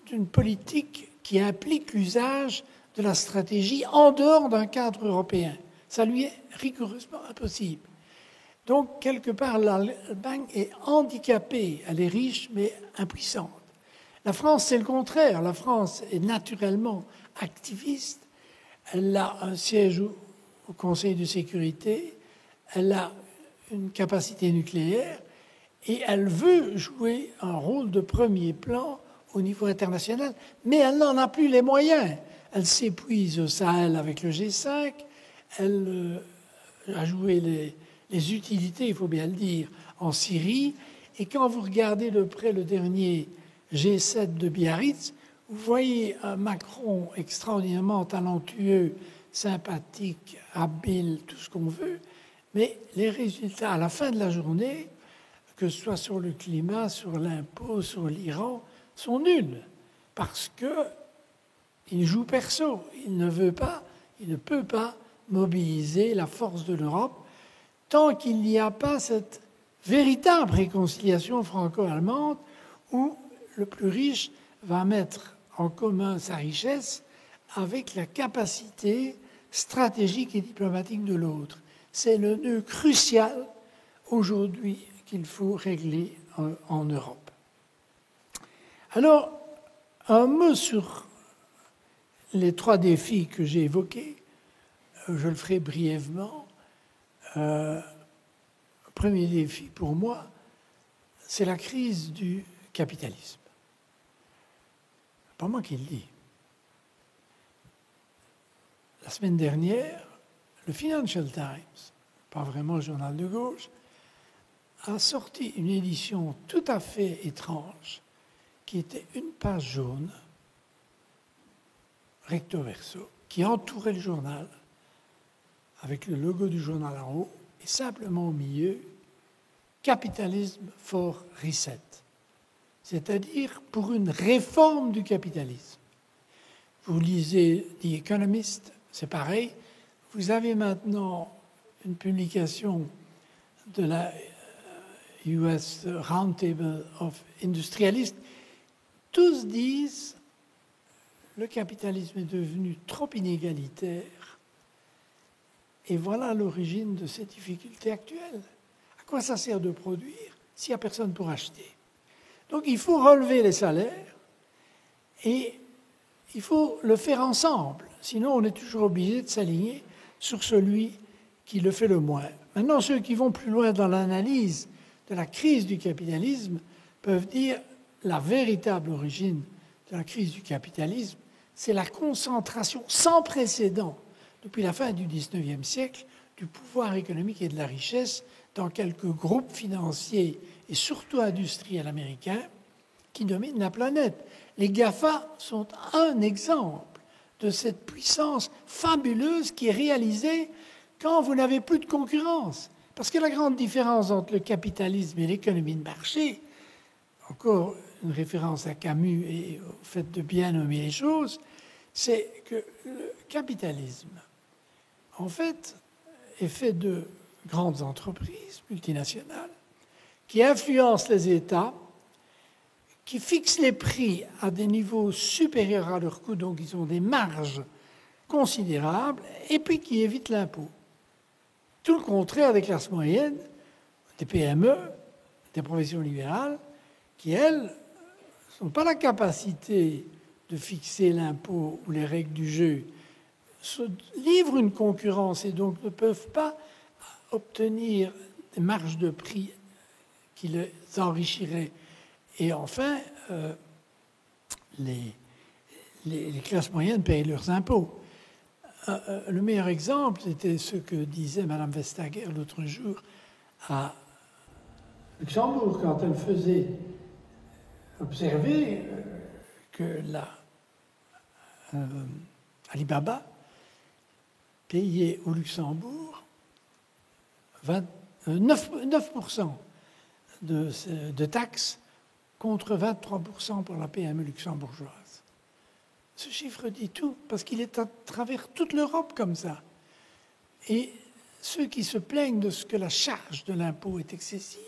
d'une politique qui implique l'usage de la stratégie en dehors d'un cadre européen. Ça lui est rigoureusement impossible. Donc, quelque part, l'Allemagne est handicapée. Elle est riche, mais impuissante. La France, c'est le contraire. La France est naturellement activiste. Elle a un siège au Conseil de sécurité. Elle a une capacité nucléaire. Et elle veut jouer un rôle de premier plan au niveau international. Mais elle n'en a plus les moyens. Elle s'épuise au Sahel avec le G5. Elle a joué les utilités, il faut bien le dire, en Syrie. Et quand vous regardez de près le dernier G7 de Biarritz, vous voyez un Macron extraordinairement talentueux, sympathique, habile, tout ce qu'on veut. Mais les résultats, à la fin de la journée, que ce soit sur le climat, sur l'impôt, sur l'Iran, sont nuls. Parce qu'il joue perso. Il ne veut pas, il ne peut pas mobiliser la force de l'Europe tant qu'il n'y a pas cette véritable réconciliation franco-allemande où le plus riche va mettre en commun sa richesse avec la capacité stratégique et diplomatique de l'autre. C'est le nœud crucial aujourd'hui qu'il faut régler en Europe. Alors, un mot sur les trois défis que j'ai évoqués. Je le ferai brièvement. Premier défi pour moi, c'est la crise du capitalisme. Pas moi qui le dis. La semaine dernière, le Financial Times, pas vraiment le journal de gauche, a sorti une édition tout à fait étrange qui était une page jaune, recto verso, qui entourait le journal avec le logo du journal en haut et simplement au milieu, Capitalism for Reset, c'est-à-dire pour une réforme du capitalisme. Vous lisez The Economist, c'est pareil. Vous avez maintenant une publication de la US Roundtable of Industrialists. Tous disent le capitalisme est devenu trop inégalitaire et voilà l'origine de ces difficultés actuelles. À quoi ça sert de produire s'il n'y a personne pour acheter? Donc il faut relever les salaires et il faut le faire ensemble. Sinon, on est toujours obligé de s'aligner sur celui qui le fait le moins. Maintenant, ceux qui vont plus loin dans l'analyse de la crise du capitalisme peuvent dire la véritable origine de la crise du capitalisme, c'est la concentration sans précédent depuis la fin du XIXe siècle du pouvoir économique et de la richesse dans quelques groupes financiers et surtout industriels américains qui dominent la planète. Les GAFA sont un exemple de cette puissance fabuleuse qui est réalisée quand vous n'avez plus de concurrence. Parce que la grande différence entre le capitalisme et l'économie de marché, encore une référence à Camus et au fait de bien nommer les choses, c'est que le capitalisme, en fait, est fait de grandes entreprises multinationales qui influencent les États, qui fixent les prix à des niveaux supérieurs à leurs coûts, donc ils ont des marges considérables, et puis qui évitent l'impôt. Tout le contraire des classes moyennes, des PME, des professions libérales, qui, elles, n'ont pas la capacité de fixer l'impôt ou les règles du jeu, se livrent une concurrence et donc ne peuvent pas obtenir des marges de prix qui les enrichiraient. Et enfin, les classes moyennes payent leurs impôts. Le meilleur exemple, c'était ce que disait Mme Vestager l'autre jour à Luxembourg, quand elle faisait observer que Alibaba payait au Luxembourg 9% de taxes contre 23% pour la PME luxembourgeoise. Ce chiffre dit tout, parce qu'il est à travers toute l'Europe comme ça. Et ceux qui se plaignent de ce que la charge de l'impôt est excessive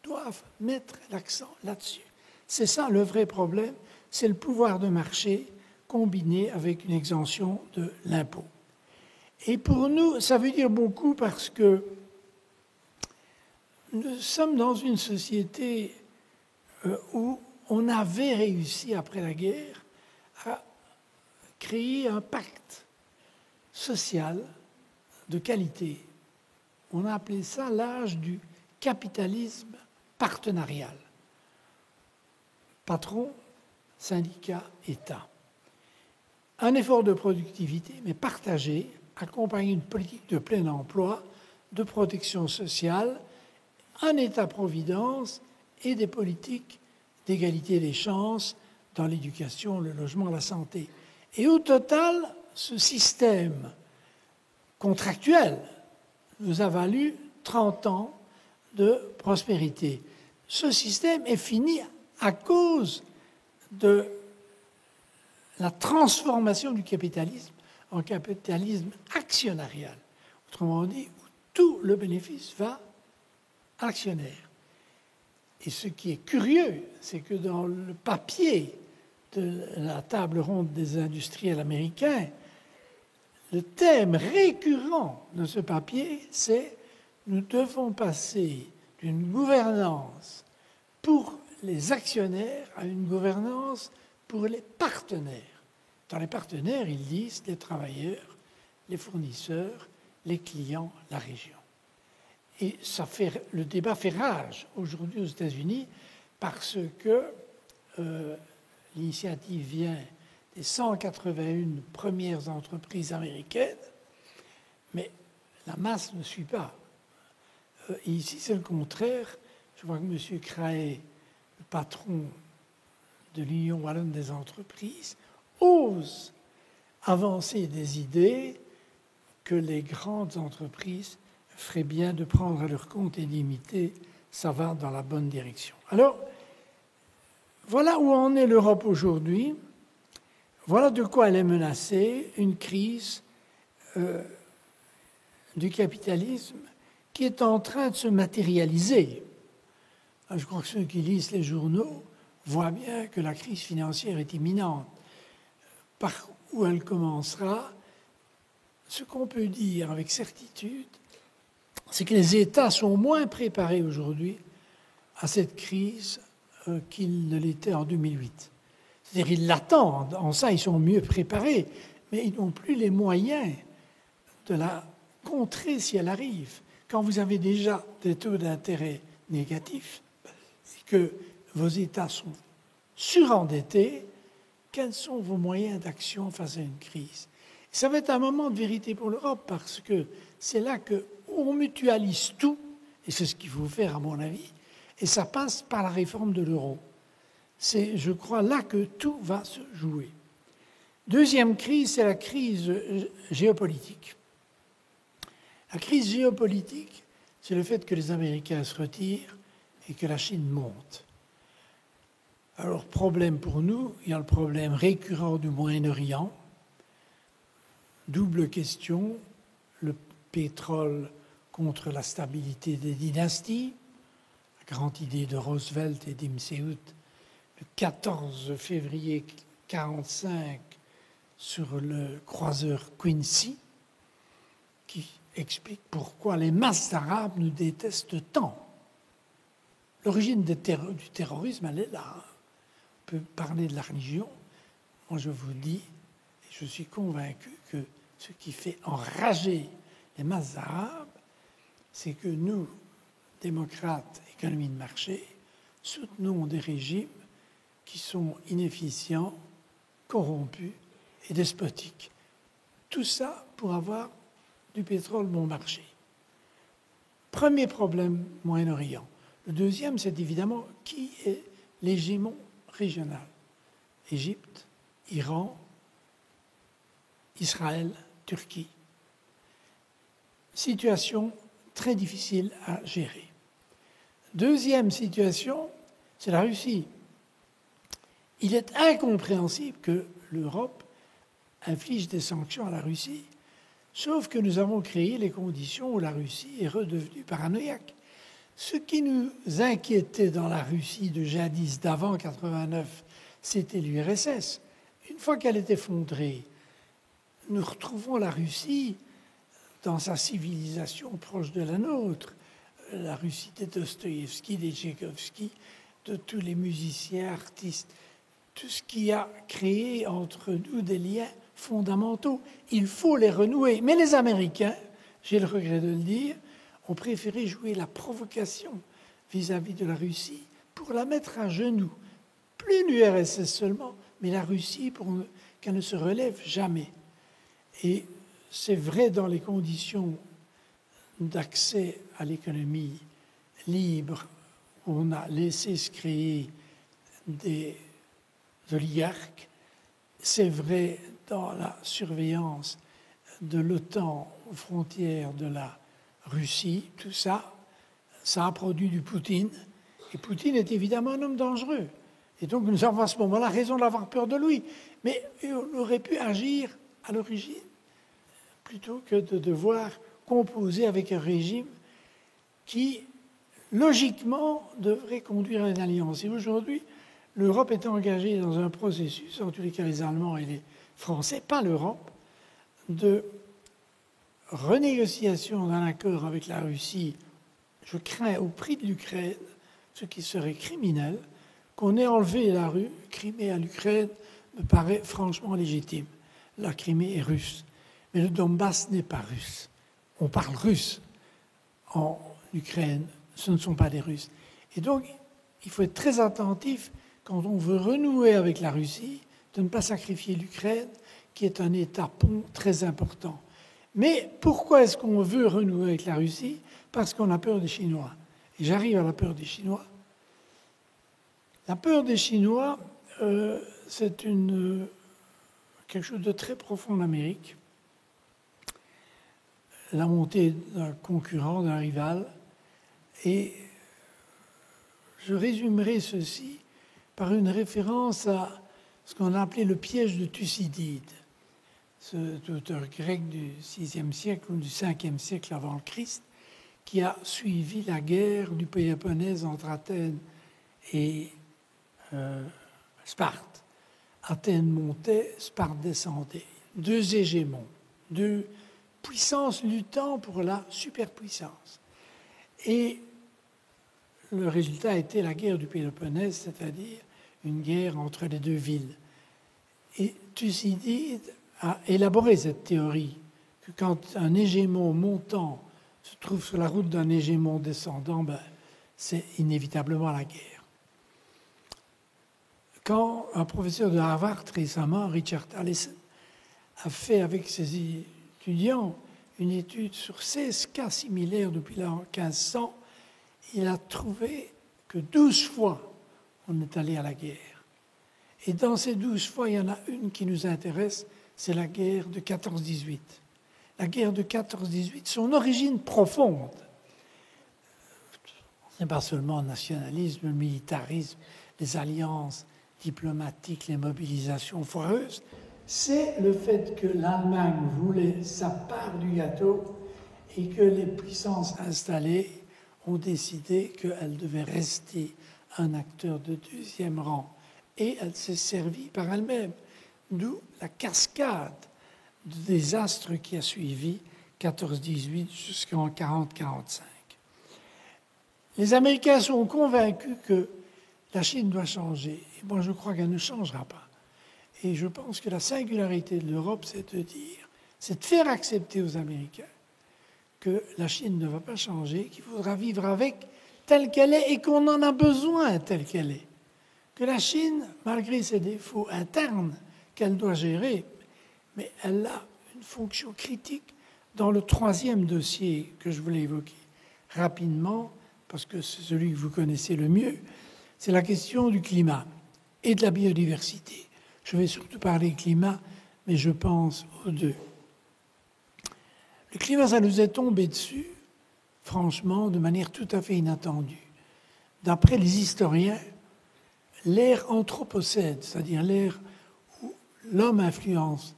doivent mettre l'accent là-dessus. C'est ça le vrai problème, c'est le pouvoir de marché combiné avec une exemption de l'impôt. Et pour nous, ça veut dire beaucoup parce que nous sommes dans une société où on avait réussi, après la guerre, à créer un pacte social de qualité. On a appelé ça l'âge du capitalisme partenarial. Patron, syndicat, État. Un effort de productivité, mais partagé, accompagné d'une politique de plein emploi, de protection sociale, un État-providence et des politiques d'égalité des chances dans l'éducation, le logement, la santé. Et au total, ce système contractuel nous a valu 30 ans de prospérité. Ce système est fini à cause de la transformation du capitalisme en capitalisme actionnarial. Autrement dit, où tout le bénéfice va à l'actionnaire. Et ce qui est curieux, c'est que dans le papier de la table ronde des industriels américains, le thème récurrent de ce papier, c'est « Nous devons passer d'une gouvernance pour les actionnaires à une gouvernance pour les partenaires ». Dans les partenaires, ils disent les travailleurs, les fournisseurs, les clients, la région. Et le débat fait rage aujourd'hui aux États-Unis parce que l'initiative vient des 181 premières entreprises américaines, mais la masse ne suit pas. Et ici, c'est le contraire. Je vois que M. Craé, le patron de l'Union wallonne des entreprises, ose avancer des idées que les grandes entreprises feraient bien de prendre à leur compte et d'imiter. Ça va dans la bonne direction. Alors, voilà où en est l'Europe aujourd'hui. Voilà de quoi elle est menacée, une crise du capitalisme qui est en train de se matérialiser. Je crois que ceux qui lisent les journaux voient bien que la crise financière est imminente. Par où elle commencera, ce qu'on peut dire avec certitude, c'est que les États sont moins préparés aujourd'hui à cette crise qu'ils ne l'étaient en 2008. C'est-à-dire qu'ils l'attendent, en ça ils sont mieux préparés, mais ils n'ont plus les moyens de la contrer si elle arrive. Quand vous avez déjà des taux d'intérêt négatifs et que vos États sont surendettés, quels sont vos moyens d'action face à une crise? Ça va être un moment de vérité pour l'Europe parce que c'est là qu'on mutualise tout, et c'est ce qu'il faut faire à mon avis, et ça passe par la réforme de l'euro. C'est, je crois, là que tout va se jouer. Deuxième crise, c'est la crise géopolitique. La crise géopolitique, c'est le fait que les Américains se retirent et que la Chine monte. Alors, problème pour nous, il y a le problème récurrent du Moyen-Orient. Double question, le pétrole contre la stabilité des dynasties. La grande idée de Roosevelt et d'Imseout le 14 février 1945 sur le croiseur Quincy, qui explique pourquoi les masses arabes nous détestent tant. L'origine du terrorisme, elle est là. On peut parler de la religion. Moi, je vous dis, et je suis convaincu que ce qui fait enrager les masses arabes, c'est que nous, démocrates, économie de marché, soutenons des régimes qui sont inefficients, corrompus et despotiques. Tout ça pour avoir du pétrole bon marché. Premier problème, Moyen-Orient. Le deuxième, c'est évidemment qui est l'hégémon régional. Égypte, Iran, Israël, Turquie. Situation très difficile à gérer. Deuxième situation, c'est la Russie. Il est incompréhensible que l'Europe inflige des sanctions à la Russie, sauf que nous avons créé les conditions où la Russie est redevenue paranoïaque. Ce qui nous inquiétait dans la Russie de jadis, d'avant 1989, c'était l'URSS. Une fois qu'elle est effondrée, nous retrouvons la Russie dans sa civilisation proche de la nôtre. La Russie de Dostoïevski, de Tchaïkovski, de tous les musiciens, artistes, tout ce qui a créé entre nous des liens fondamentaux. Il faut les renouer. Mais les Américains, j'ai le regret de le dire, ont préféré jouer la provocation vis-à-vis de la Russie pour la mettre à genoux. Plus l'URSS seulement, mais la Russie pour qu'elle ne se relève jamais. Et c'est vrai dans les conditions d'accès à l'économie libre où on a laissé se créer des oligarques. C'est vrai dans la surveillance de l'OTAN aux frontières de la Russie. Tout ça, ça a produit du Poutine. Et Poutine est évidemment un homme dangereux. Et donc nous avons à ce moment-là raison d'avoir peur de lui. Mais on aurait pu agir à l'origine plutôt que de devoir composer avec un régime qui, logiquement, devrait conduire à une alliance. Et aujourd'hui, l'Europe est engagée dans un processus, en tous les cas les Allemands et les Français, pas l'Europe, de renégociation d'un accord avec la Russie, je crains au prix de l'Ukraine, ce qui serait criminel, qu'on ait enlevé la Crimée à l'Ukraine me paraît franchement légitime. La Crimée est russe, mais le Donbass n'est pas russe. On parle russe en Ukraine, ce ne sont pas des Russes. Et donc, il faut être très attentif quand on veut renouer avec la Russie, de ne pas sacrifier l'Ukraine, qui est un État pont très important. Mais pourquoi est-ce qu'on veut renouer avec la Russie? Parce qu'on a peur des Chinois. Et j'arrive à la peur des Chinois. La peur des Chinois, c'est quelque chose de très profond en Amérique. La montée d'un concurrent, d'un rival. Et je résumerai ceci par une référence à ce qu'on a appelé le piège de Thucydide. Cet auteur grec du VIe siècle ou du Ve siècle avant le Christ, qui a suivi la guerre du Péloponnèse entre Athènes et Sparte. Athènes montait, Sparte descendait. Deux hégémons, deux puissances luttant pour la superpuissance. Et le résultat était la guerre du Péloponnèse, c'est-à-dire une guerre entre les deux villes. Et Thucydide a élaboré cette théorie que quand un hégémon montant se trouve sur la route d'un hégémon descendant, c'est inévitablement la guerre. Quand un professeur de Harvard récemment, Richard Allison, a fait avec ses étudiants une étude sur 16 cas similaires depuis l'an 1500, il a trouvé que 12 fois on est allé à la guerre. Et dans ces 12 fois, il y en a une qui nous intéresse, c'est la guerre de 14-18. La guerre de 14-18, son origine profonde, Ce n'est pas seulement le nationalisme, le militarisme, les alliances diplomatiques, les mobilisations foireuses, c'est le fait que l'Allemagne voulait sa part du gâteau et que les puissances installées ont décidé qu'elle devait rester un acteur de deuxième rang. Et elle s'est servie par elle-même, d'où la cascade de désastres qui a suivi 14-18 jusqu'en 40-45. Les Américains sont convaincus que la Chine doit changer. Et moi, je crois qu'elle ne changera pas. Et je pense que la singularité de l'Europe, c'est de faire accepter aux Américains que la Chine ne va pas changer, qu'il faudra vivre avec telle qu'elle est et qu'on en a besoin telle qu'elle est. Que la Chine, malgré ses défauts internes qu'elle doit gérer, mais elle a une fonction critique dans le troisième dossier que je voulais évoquer rapidement, parce que c'est celui que vous connaissez le mieux, c'est la question du climat et de la biodiversité. Je vais surtout parler climat, mais je pense aux deux. Le climat, ça nous est tombé dessus, franchement, de manière tout à fait inattendue. D'après les historiens, l'ère anthropocène, c'est-à-dire l'ère où l'homme influence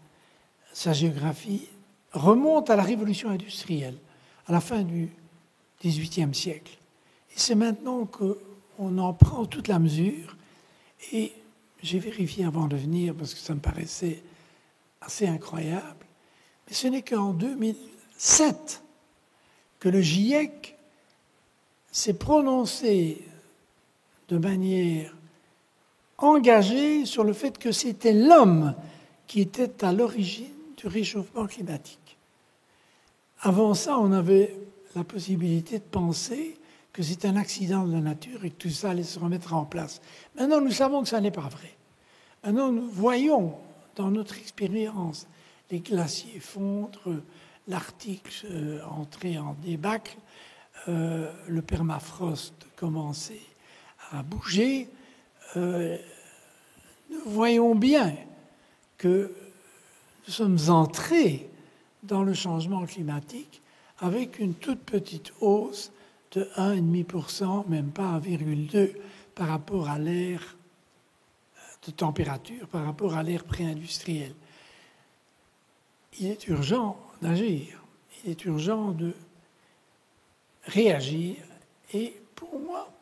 sa géographie, remonte à la révolution industrielle, à la fin du XVIIIe siècle. Et c'est maintenant qu'on en prend toute la mesure. Et j'ai vérifié avant de venir, parce que ça me paraissait assez incroyable, mais ce n'est qu'en 2007 que le GIEC s'est prononcé de manière engagée sur le fait que c'était l'homme qui était à l'origine du réchauffement climatique. Avant ça, on avait la possibilité de penser que c'est un accident de la nature et que tout ça allait se remettre en place. Maintenant, nous savons que ça n'est pas vrai. Maintenant, nous voyons dans notre expérience les glaciers fondre, l'Arctique entrer en débâcle, le permafrost commencer à bouger. Nous voyons bien que nous sommes entrés dans le changement climatique avec une toute petite hausse de 1,5%, même pas 1,2% par rapport à l'ère de température, par rapport à l'ère pré-industrielle. Il est urgent d'agir, il est urgent de réagir, et pour moi,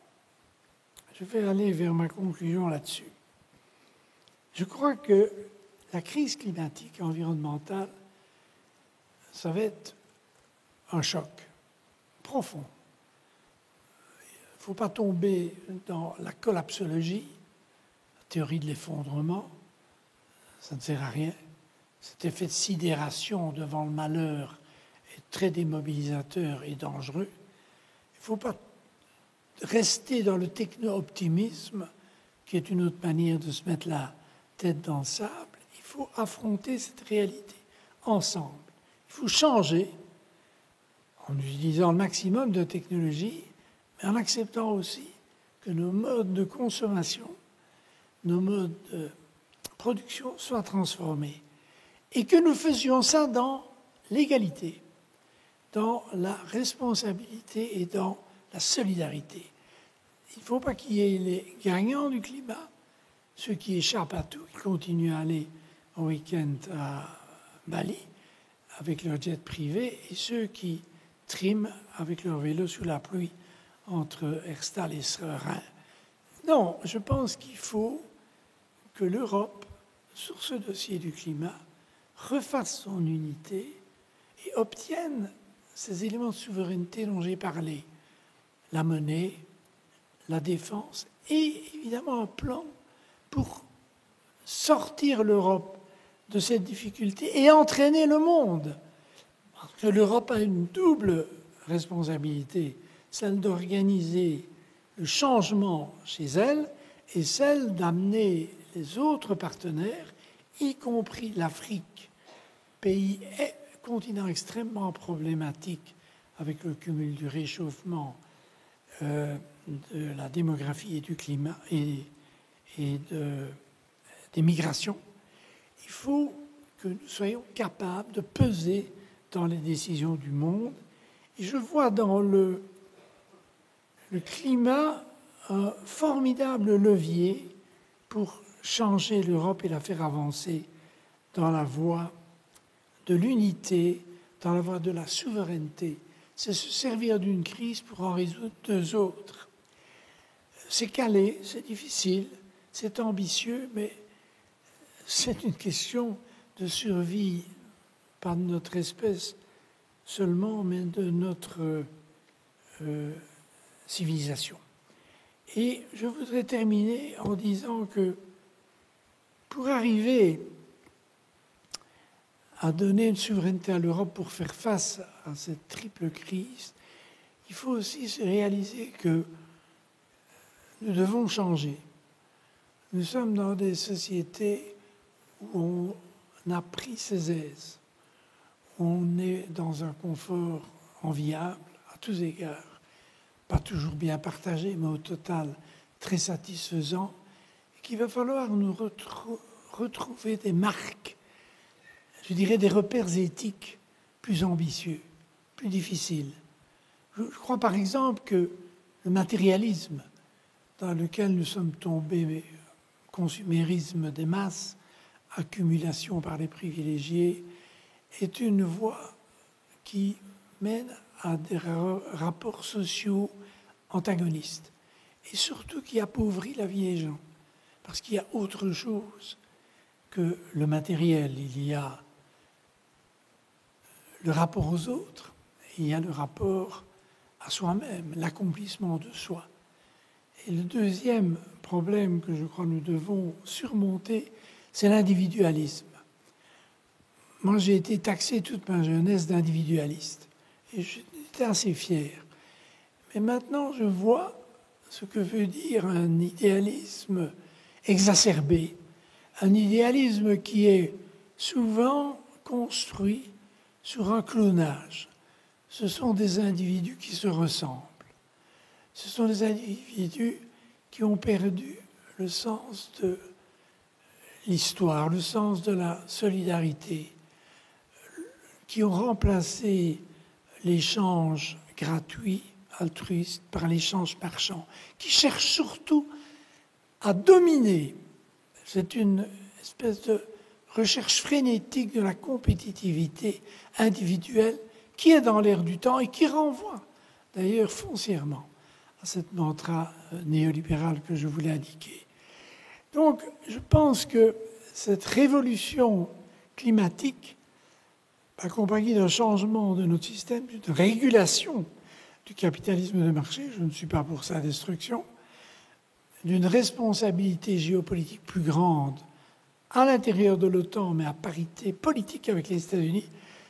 je vais aller vers ma conclusion là-dessus. Je crois que la crise climatique et environnementale, ça va être un choc profond. Il ne faut pas tomber dans la collapsologie, la théorie de l'effondrement, ça ne sert à rien. Cet effet de sidération devant le malheur est très démobilisateur et dangereux. Il ne faut pas rester dans le techno-optimisme, qui est une autre manière de se mettre la tête dans le sable. Il faut affronter cette réalité ensemble. Il faut changer en utilisant le maximum de technologies, mais en acceptant aussi que nos modes de consommation, nos modes de production soient transformés. Et que nous faisions ça dans l'égalité, dans la responsabilité et dans la solidarité. Il ne faut pas qu'il y ait les gagnants du climat, ceux qui échappent à tout, qui continuent à aller au week-end à Bali avec leur jet privé, et ceux qui triment avec leur vélo sous la pluie entre Herstal et Serein. Non, je pense qu'il faut que l'Europe, sur ce dossier du climat, refasse son unité et obtienne ces éléments de souveraineté dont j'ai parlé. La monnaie, la défense et évidemment un plan pour sortir l'Europe de cette difficulté et entraîner le monde. Parce que l'Europe a une double responsabilité, celle d'organiser le changement chez elle et celle d'amener les autres partenaires, y compris l'Afrique, continent extrêmement problématique avec le cumul du réchauffement, de la démographie et du climat et des migrations. Il faut que nous soyons capables de peser dans les décisions du monde. Et je vois dans le climat, un formidable levier pour changer l'Europe et la faire avancer dans la voie de l'unité, dans la voie de la souveraineté. C'est se servir d'une crise pour en résoudre deux autres. C'est calé, c'est difficile, c'est ambitieux, mais c'est une question de survie, pas de notre espèce seulement, mais de notre civilisation. Et je voudrais terminer en disant que pour arriver à donner une souveraineté à l'Europe pour faire face à cette triple crise, il faut aussi se réaliser que nous devons changer. Nous sommes dans des sociétés où on a pris ses aises. On est dans un confort enviable à tous égards, pas toujours bien partagé, mais au total très satisfaisant, et qu'il va falloir nous retrouver des marques, je dirais des repères éthiques plus ambitieux, plus difficiles. Je crois par exemple que le matérialisme dans lequel nous sommes tombés, consumérisme des masses, accumulation par les privilégiés, est une voie qui mène à des rapports sociaux antagonistes et surtout qui appauvrit la vie des gens. Parce qu'il y a autre chose que le matériel. Il y a le rapport aux autres, et il y a le rapport à soi-même, l'accomplissement de soi. Et le deuxième problème que je crois nous devons surmonter, c'est l'individualisme. Moi, j'ai été taxé toute ma jeunesse d'individualiste, et j'étais assez fier. Mais maintenant, je vois ce que veut dire un idéalisme exacerbé, un idéalisme qui est souvent construit sur un clonage. Ce sont des individus qui se ressemblent. Ce sont des individus qui ont perdu le sens de l'histoire, le sens de la solidarité, qui ont remplacé l'échange gratuit, altruiste, par l'échange marchand, qui cherchent surtout à dominer. C'est une espèce de recherche frénétique de la compétitivité individuelle qui est dans l'air du temps et qui renvoie d'ailleurs foncièrement à cette mantra néolibérale que je voulais indiquer. Donc, je pense que cette révolution climatique, accompagnée d'un changement de notre système, d'une régulation du capitalisme de marché, je ne suis pas pour sa destruction, d'une responsabilité géopolitique plus grande à l'intérieur de l'OTAN, mais à parité politique avec les États-Unis,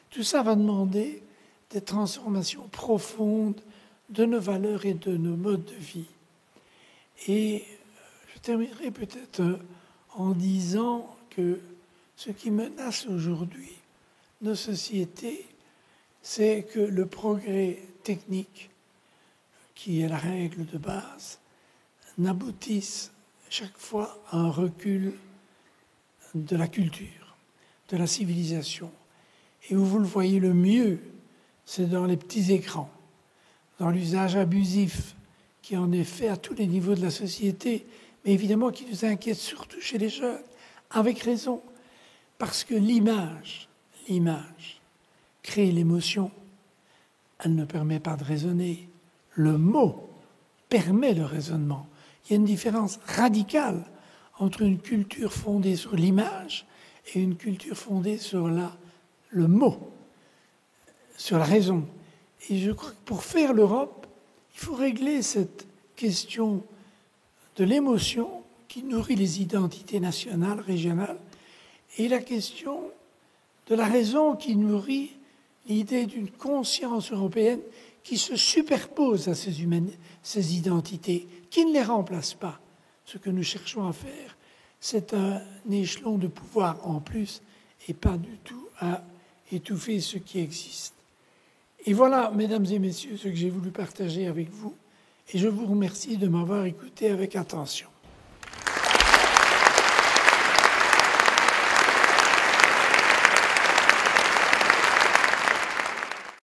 tout ça va demander des transformations profondes de nos valeurs et de nos modes de vie. Et je terminerai peut-être en disant que ce qui menace aujourd'hui nos sociétés, c'est que le progrès technique, qui est la règle de base, n'aboutisse chaque fois à un recul de la culture, de la civilisation. Et où vous le voyez le mieux, c'est dans les petits écrans, dans l'usage abusif qui en est fait à tous les niveaux de la société, mais évidemment qui nous inquiète surtout chez les jeunes, avec raison, parce que l'image crée l'émotion, elle ne permet pas de raisonner. Le mot permet le raisonnement. Il y a une différence radicale entre une culture fondée sur l'image et une culture fondée sur le mot, sur la raison. Et je crois que pour faire l'Europe, il faut régler cette question de l'émotion qui nourrit les identités nationales, régionales, et la question de la raison qui nourrit l'idée d'une conscience européenne qui se superpose à ces identités, qui ne les remplace pas. Ce que nous cherchons à faire, c'est un échelon de pouvoir en plus et pas du tout à étouffer ce qui existe. Et voilà, mesdames et messieurs, ce que j'ai voulu partager avec vous. Et je vous remercie de m'avoir écouté avec attention.